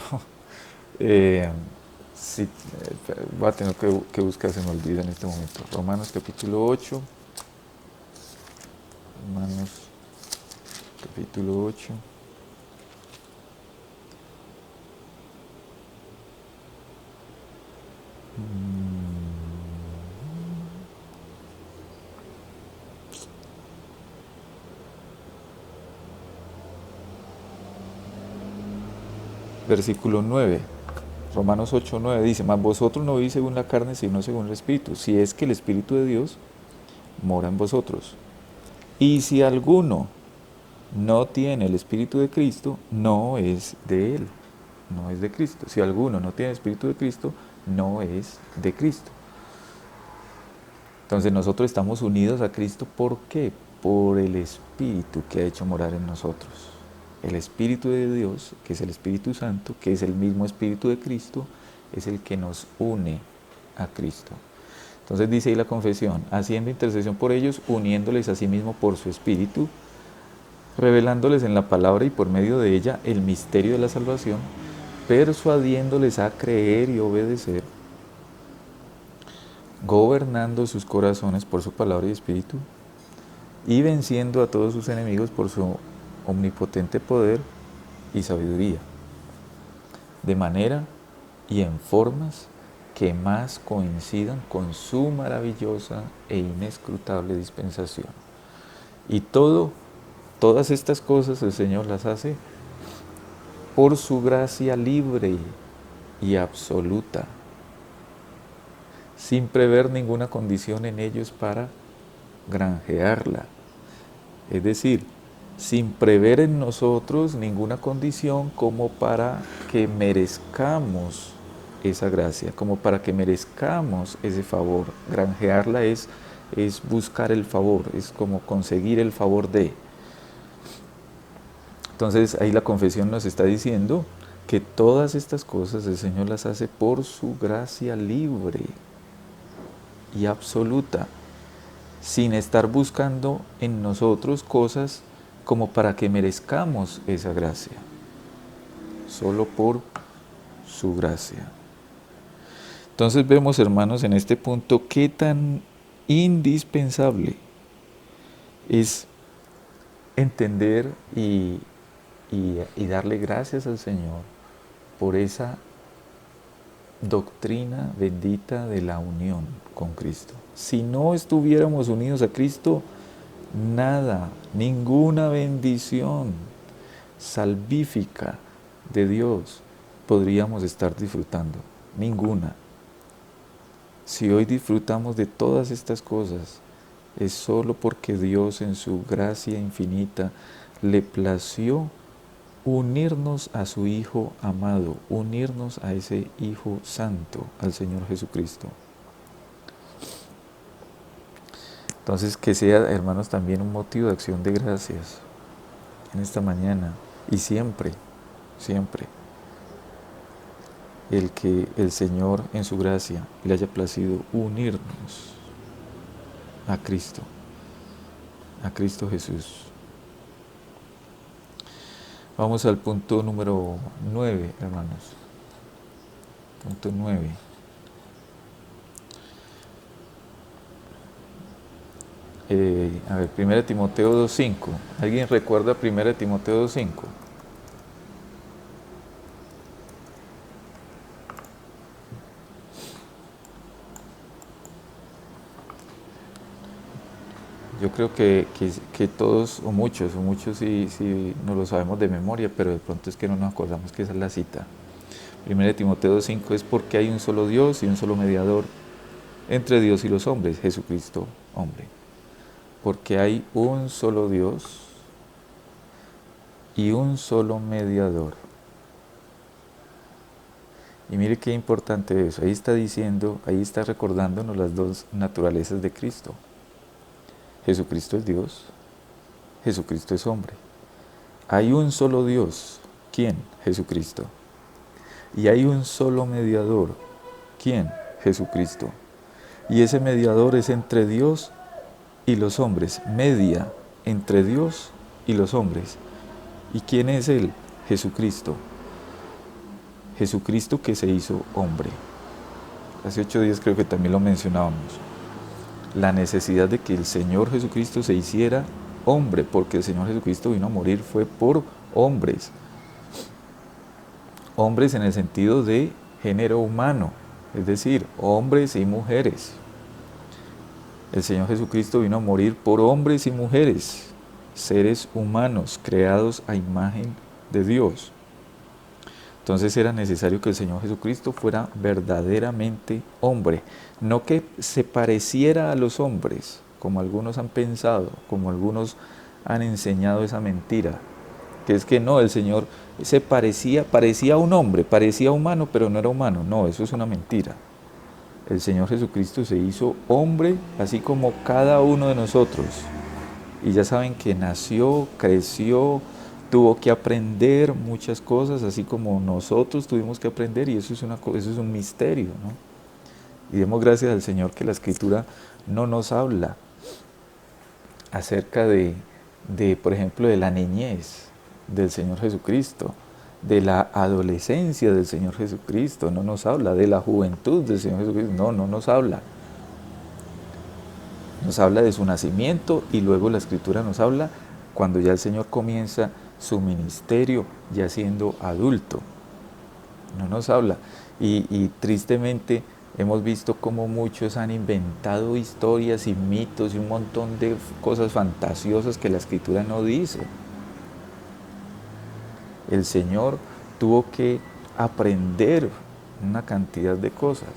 sí, voy a tener que buscar, se me olvida en este momento. Romanos capítulo 8, Romanos capítulo 8. Versículo 9, Romanos 8, 9 dice, mas vosotros no vivís según la carne, sino según el Espíritu, si es que el Espíritu de Dios mora en vosotros. Y si alguno no tiene el Espíritu de Cristo, no es de él, no es de Cristo. Si alguno no tiene el Espíritu de Cristo, no es de Cristo. Entonces nosotros estamos unidos a Cristo, ¿por qué? Por el Espíritu que ha hecho morar en nosotros. El Espíritu de Dios, que es el Espíritu Santo, que es el mismo Espíritu de Cristo, es el que nos une a Cristo. Entonces dice ahí la confesión, haciendo intercesión por ellos, uniéndoles a sí mismo por su Espíritu, revelándoles en la palabra y por medio de ella el misterio de la salvación, persuadiéndoles a creer y obedecer, gobernando sus corazones por su palabra y espíritu, y venciendo a todos sus enemigos por su omnipotente poder y sabiduría, de manera y en formas que más coincidan con su maravillosa e inescrutable dispensación. Y todas estas cosas el Señor las hace por su gracia libre y absoluta, sin prever ninguna condición en ellos para granjearla. Es decir, sin prever en nosotros ninguna condición como para que merezcamos esa gracia, como para que merezcamos ese favor. Granjearla es buscar el favor, es como conseguir el favor de. Entonces ahí la confesión nos está diciendo que todas estas cosas el Señor las hace por su gracia libre y absoluta, sin estar buscando en nosotros cosas como para que merezcamos esa gracia, solo por su gracia. Entonces vemos, hermanos, en este punto qué tan indispensable es entender y darle gracias al Señor por esa doctrina bendita de la unión con Cristo. Si no estuviéramos unidos a Cristo, nada, ninguna bendición salvífica de Dios podríamos estar disfrutando, ninguna. Si hoy disfrutamos de todas estas cosas, es solo porque Dios en su gracia infinita le plació unirnos a su Hijo amado, unirnos a ese Hijo Santo, al Señor Jesucristo. Entonces, que sea, hermanos, también un motivo de acción de gracias en esta mañana y siempre, siempre. El que el Señor en su gracia le haya placido unirnos a Cristo Jesús. Vamos al punto número 9, hermanos. Punto 9. A ver, 1 Timoteo 2.5. ¿Alguien recuerda 1 Timoteo 2.5? Yo creo que todos, o muchos sí no lo sabemos de memoria, pero de pronto es que no nos acordamos que esa es la cita. 1 Timoteo 2.5 es porque hay un solo Dios y un solo mediador entre Dios y los hombres, Jesucristo, hombre. Porque hay un solo Dios y un solo mediador. Y mire qué importante eso. Ahí está diciendo, ahí está recordándonos las dos naturalezas de Cristo. Jesucristo es Dios, Jesucristo es hombre. Hay un solo Dios. ¿Quién? Jesucristo. Y hay un solo mediador. ¿Quién? Jesucristo. Y ese mediador es entre Dios y los hombres. Media entre Dios y los hombres. ¿Y quién es Él? Jesucristo. Jesucristo que se hizo hombre. Hace 8 días creo que también lo mencionábamos. La necesidad de que el Señor Jesucristo se hiciera hombre, porque el Señor Jesucristo vino a morir fue por hombres. Hombres en el sentido de género humano, es decir, hombres y mujeres. El Señor Jesucristo vino a morir por hombres y mujeres, seres humanos creados a imagen de Dios. Entonces era necesario que el Señor Jesucristo fuera verdaderamente hombre, no que se pareciera a los hombres, como algunos han pensado, como algunos han enseñado esa mentira, que es que no, el Señor se parecía a un hombre, parecía humano, pero no era humano. No, eso es una mentira. El Señor Jesucristo se hizo hombre, así como cada uno de nosotros. Y ya saben que nació, creció, tuvo que aprender muchas cosas, así como nosotros tuvimos que aprender, y eso es un misterio, ¿no? Y demos gracias al Señor que la Escritura no nos habla acerca de, por ejemplo, de la niñez del Señor Jesucristo, de la adolescencia del Señor Jesucristo, no nos habla de la juventud del Señor Jesucristo, no nos habla. Nos habla de su nacimiento y luego la Escritura nos habla cuando ya el Señor comienza su ministerio ya siendo adulto. No nos habla. Y tristemente hemos visto cómo muchos han inventado historias y mitos y un montón de cosas fantasiosas que la Escritura no dice. El Señor tuvo que aprender una cantidad de cosas.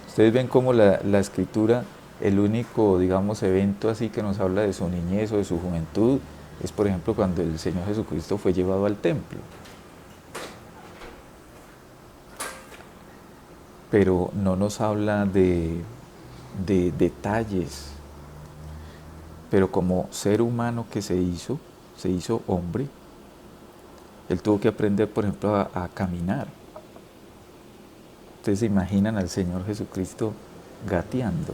Ustedes ven cómo la Escritura, el único, digamos, evento así que nos habla de su niñez o de su juventud, es por ejemplo cuando el Señor Jesucristo fue llevado al templo. Pero no nos habla de detalles. Pero como ser humano que se hizo hombre, Él tuvo que aprender, por ejemplo, a caminar. Ustedes se imaginan al Señor Jesucristo gateando.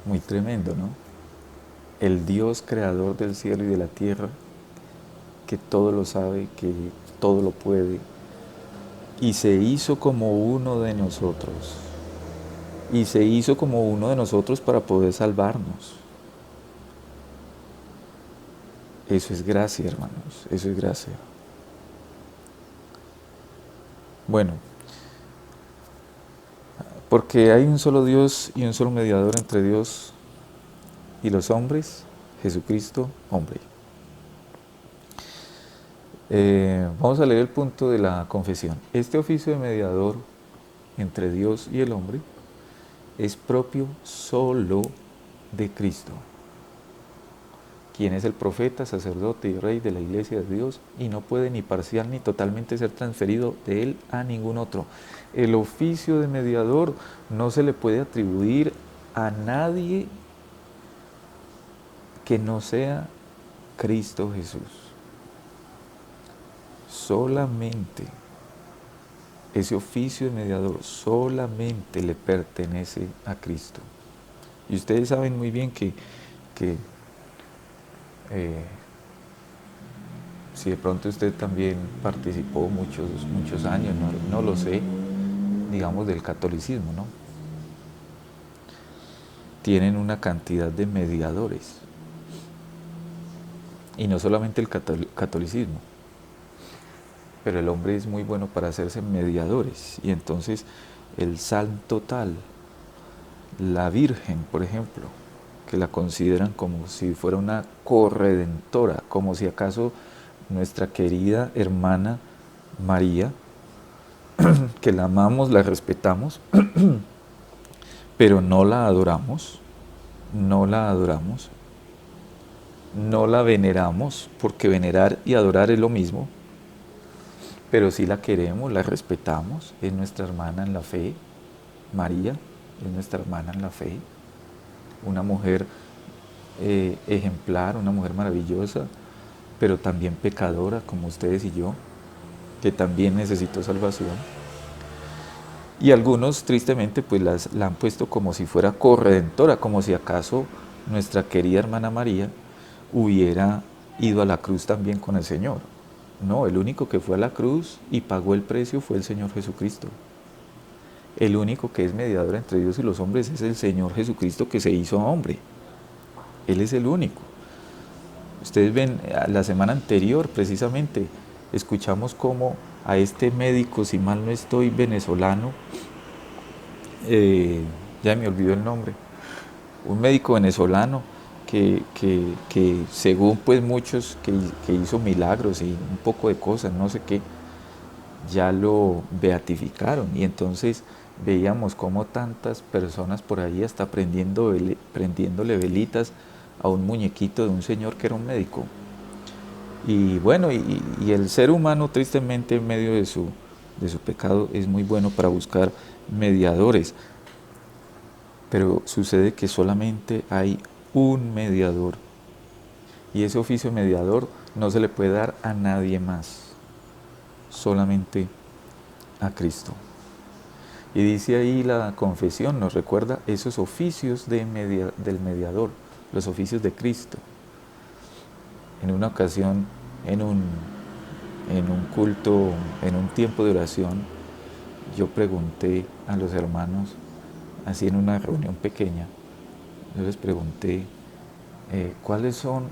Muy tremendo, ¿no? El Dios creador del cielo y de la tierra, que todo lo sabe, que todo lo puede, y se hizo como uno de nosotros. Y se hizo como uno de nosotros para poder salvarnos. Eso es gracia, hermanos, eso es gracia. Bueno, porque hay un solo Dios y un solo mediador entre Dios y los hombres, Jesucristo, hombre. Vamos a leer el punto de la confesión. Este oficio de mediador entre Dios y el hombre es propio solo de Cristo, quien es el profeta, sacerdote y rey de la iglesia de Dios, y no puede ni parcial ni totalmente ser transferido de él a ningún otro. El oficio de mediador no se le puede atribuir a nadie que no sea Cristo Jesús. Solamente ese oficio de mediador solamente le pertenece a Cristo. Y ustedes saben muy bien que si de pronto usted también participó muchos años, no lo sé, digamos del catolicismo, ¿no? Tienen una cantidad de mediadores. Y no solamente el catolicismo, pero el hombre es muy bueno para hacerse mediadores. Y entonces el santo tal, la Virgen, por ejemplo, que la consideran como si fuera una corredentora, como si acaso nuestra querida hermana María, que la amamos, la respetamos, pero no la adoramos, no la veneramos, porque venerar y adorar es lo mismo, pero sí la queremos, la respetamos, es nuestra hermana en la fe. María es nuestra hermana en la fe, una mujer ejemplar, una mujer maravillosa, pero también pecadora como ustedes y yo. que también necesitó salvación. Y algunos, tristemente, pues la han puesto como si fuera corredentora, como si acaso nuestra querida hermana María hubiera ido a la cruz también con el Señor. No, el único que fue a la cruz y pagó el precio fue el Señor Jesucristo. El único que es mediador entre Dios y los hombres es el Señor Jesucristo, que se hizo hombre. Él es el único. Ustedes ven, la semana anterior precisamente escuchamos cómo a este médico, si mal no estoy, venezolano, ya me olvidó el nombre, un médico venezolano que según pues muchos que hizo milagros y un poco de cosas, no sé qué, ya lo beatificaron. Y entonces veíamos cómo tantas personas por ahí hasta prendiéndole velitas a un muñequito de un señor que era un médico. Y bueno, y el ser humano tristemente en medio de su pecado es muy bueno para buscar mediadores, pero sucede que solamente hay un mediador, y ese oficio mediador no se le puede dar a nadie más, solamente a Cristo. Y dice ahí la confesión, nos recuerda esos oficios del mediador, los oficios de Cristo. En una ocasión, en un culto, en un tiempo de oración, yo pregunté a los hermanos, así en una reunión pequeña, yo les pregunté, ¿cuáles son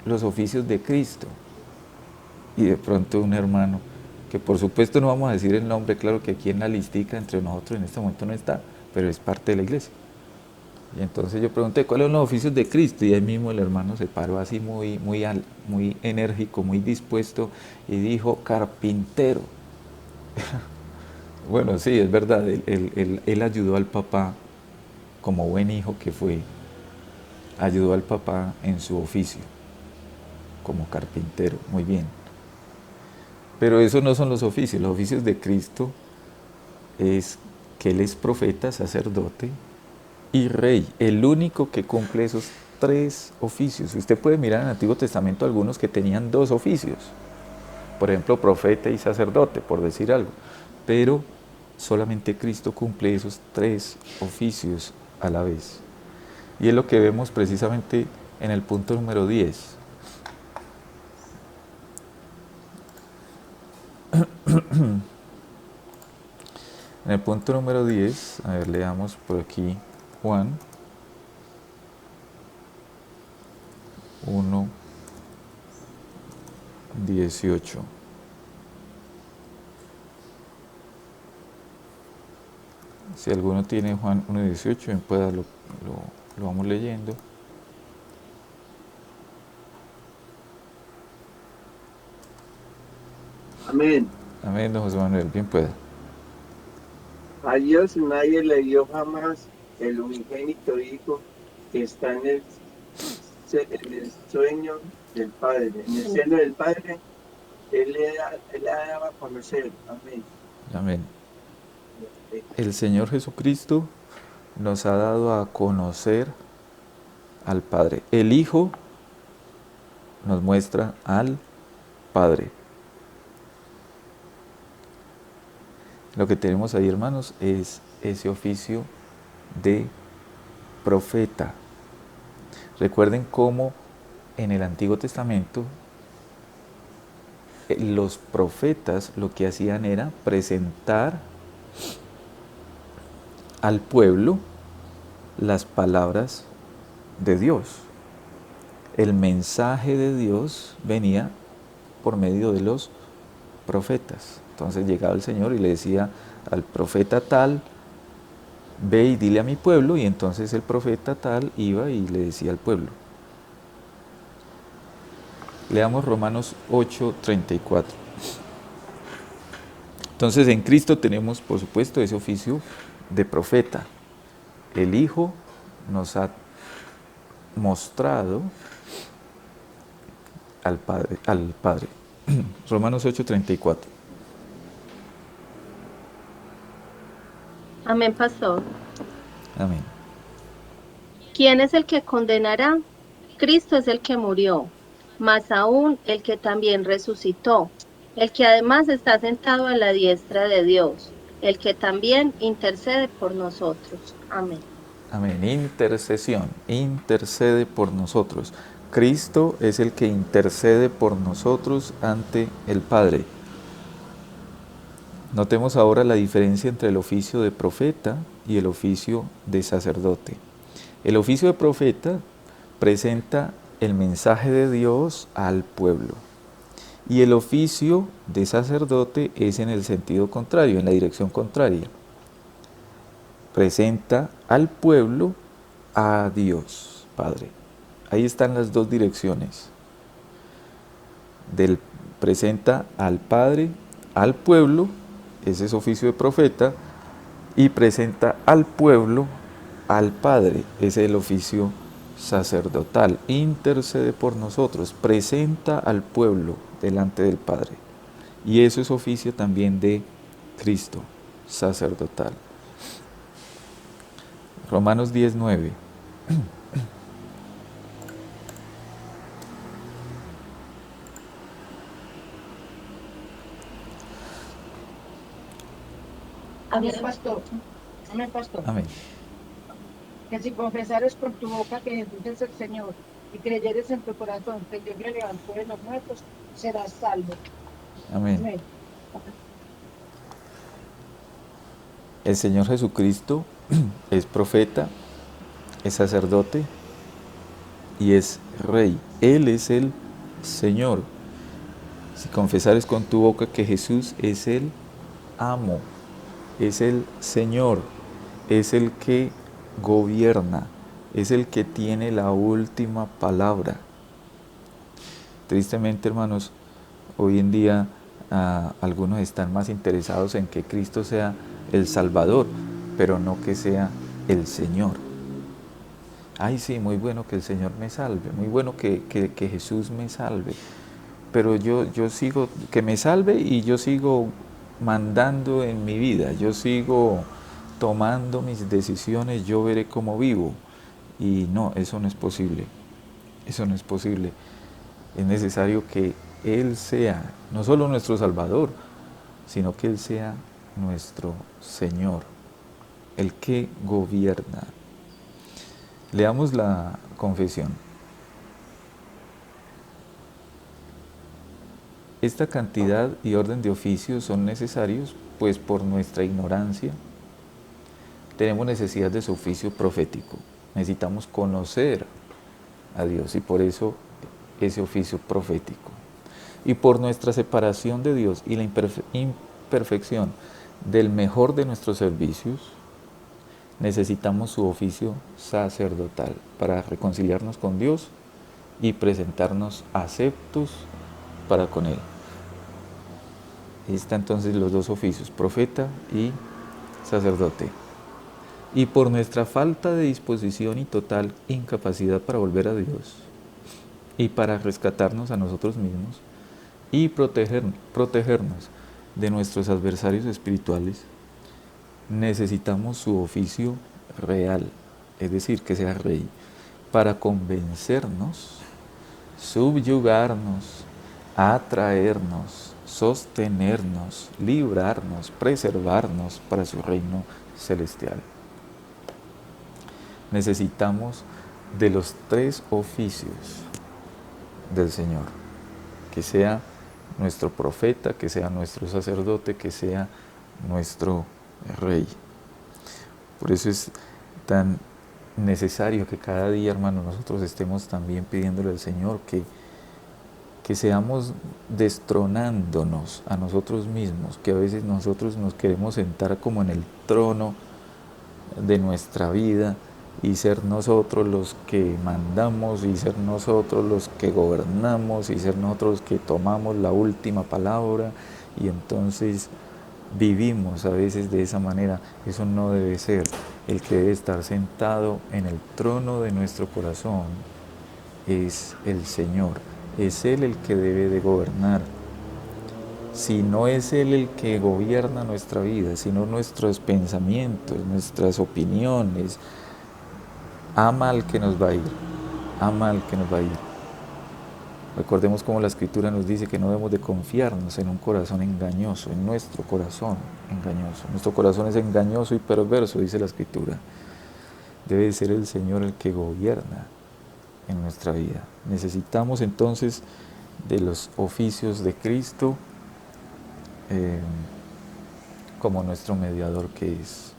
los oficios de Cristo? Y de pronto un hermano, que por supuesto no vamos a decir el nombre, claro que aquí en la listica entre nosotros en este momento no está, pero es parte de la iglesia. Y entonces yo pregunté, ¿cuáles son los oficios de Cristo? Y ahí mismo el hermano se paró así muy enérgico, muy dispuesto, y dijo, carpintero. Bueno, sí, es verdad, él ayudó al papá, como buen hijo que fue, ayudó al papá en su oficio, como carpintero, muy bien. Pero esos no son los oficios de Cristo es que Él es profeta, sacerdote y rey, el único que cumple esos tres oficios. Usted puede mirar en el Antiguo Testamento algunos que tenían dos oficios, por ejemplo, profeta y sacerdote, por decir algo, pero solamente Cristo cumple esos tres oficios a la vez. Y es lo que vemos precisamente en el punto número 10. En el punto número 10, a ver, leamos por aquí Juan 1:18. Si alguno tiene Juan 1:18, lo vamos leyendo. Amén. Amén, don José Manuel, bien pueda. A Dios nadie le dio jamás el unigénito Hijo que está en el sueño del Padre, en el seno del Padre, Él le daba a conocer. Amén. Amén. El Señor Jesucristo nos ha dado a conocer al Padre. El Hijo nos muestra al Padre. Lo que tenemos ahí, hermanos, es ese oficio de profeta. Recuerden cómo en el Antiguo Testamento los profetas lo que hacían era presentar al pueblo las palabras de Dios. El mensaje de Dios venía por medio de los profetas. Entonces llegaba el Señor y le decía al profeta tal, ve y dile a mi pueblo, y entonces el profeta tal iba y le decía al pueblo. Leamos Romanos 8:34. Entonces en Cristo tenemos, por supuesto, ese oficio de profeta. El Hijo nos ha mostrado al Padre. Romanos 8:34. Amén, pastor. Amén. ¿Quién es el que condenará? Cristo es el que murió, más aún el que también resucitó, el que además está sentado a la diestra de Dios, el que también intercede por nosotros. Amén. Amén. Intercesión, intercede por nosotros. Cristo es el que intercede por nosotros ante el Padre. Notemos ahora la diferencia entre el oficio de profeta y el oficio de sacerdote. El oficio de profeta presenta el mensaje de Dios al pueblo. Y el oficio de sacerdote es en el sentido contrario, en la dirección contraria. Presenta al pueblo a Dios, Padre. Ahí están las dos direcciones. Presenta al Padre, al pueblo, ese es oficio de profeta, y presenta al pueblo, al Padre, ese es el oficio sacerdotal. Intercede por nosotros, presenta al pueblo delante del Padre. Y eso es oficio también de Cristo, sacerdotal. Romanos 10:9. Amén, pastor. Amén, pastor. Amén. Que si confesares con tu boca que Jesús es el Señor y creyeres en tu corazón que Dios le levantó de los muertos, serás salvo. Amén. Amén. El Señor Jesucristo es profeta, es sacerdote y es rey. Él es el Señor. Si confesares con tu boca que Jesús es el amo, es el Señor, es el que gobierna, es el que tiene la última palabra. Tristemente, hermanos, hoy en día algunos están más interesados en que Cristo sea el Salvador, pero no que sea el Señor. Ay, sí, muy bueno que el Señor me salve, muy bueno que Jesús me salve, pero yo sigo, que me salve y yo sigo mandando en mi vida, yo sigo tomando mis decisiones, yo veré cómo vivo. Y no, eso no es posible, eso no es posible. Es necesario que Él sea no solo nuestro Salvador, sino que Él sea nuestro Señor, el que gobierna. Leamos la confesión. Esta cantidad y orden de oficios son necesarios, pues por nuestra ignorancia tenemos necesidad de su oficio profético. Necesitamos conocer a Dios y por eso ese oficio profético. Y por nuestra separación de Dios y la imperfección del mejor de nuestros servicios, necesitamos su oficio sacerdotal para reconciliarnos con Dios y presentarnos aceptos para con Él. Ahí están entonces los dos oficios, profeta y sacerdote. Y por nuestra falta de disposición y total incapacidad para volver a Dios y para rescatarnos a nosotros mismos y protegernos de nuestros adversarios espirituales, necesitamos su oficio real, es decir, que sea rey, para convencernos, subyugarnos, atraernos, sostenernos, librarnos, preservarnos para su reino celestial. Necesitamos de los tres oficios del Señor, que sea nuestro profeta, que sea nuestro sacerdote, que sea nuestro rey. Por eso es tan necesario que cada día, hermano, nosotros estemos también pidiéndole al Señor que seamos destronándonos a nosotros mismos, que a veces nosotros nos queremos sentar como en el trono de nuestra vida y ser nosotros los que mandamos y ser nosotros los que gobernamos y ser nosotros los que tomamos la última palabra y entonces vivimos a veces de esa manera. Eso no debe ser. El que debe estar sentado en el trono de nuestro corazón es el Señor. Es Él el que debe de gobernar. Si no es Él el que gobierna nuestra vida, sino nuestros pensamientos, nuestras opiniones, ama al que nos va a ir, ama al que nos va a ir. Recordemos cómo la Escritura nos dice que no debemos de confiarnos en un corazón engañoso, en nuestro corazón engañoso. Nuestro corazón es engañoso y perverso, dice la Escritura. Debe ser el Señor el que gobierna en nuestra vida. Necesitamos entonces de los oficios de Cristo como nuestro mediador que es.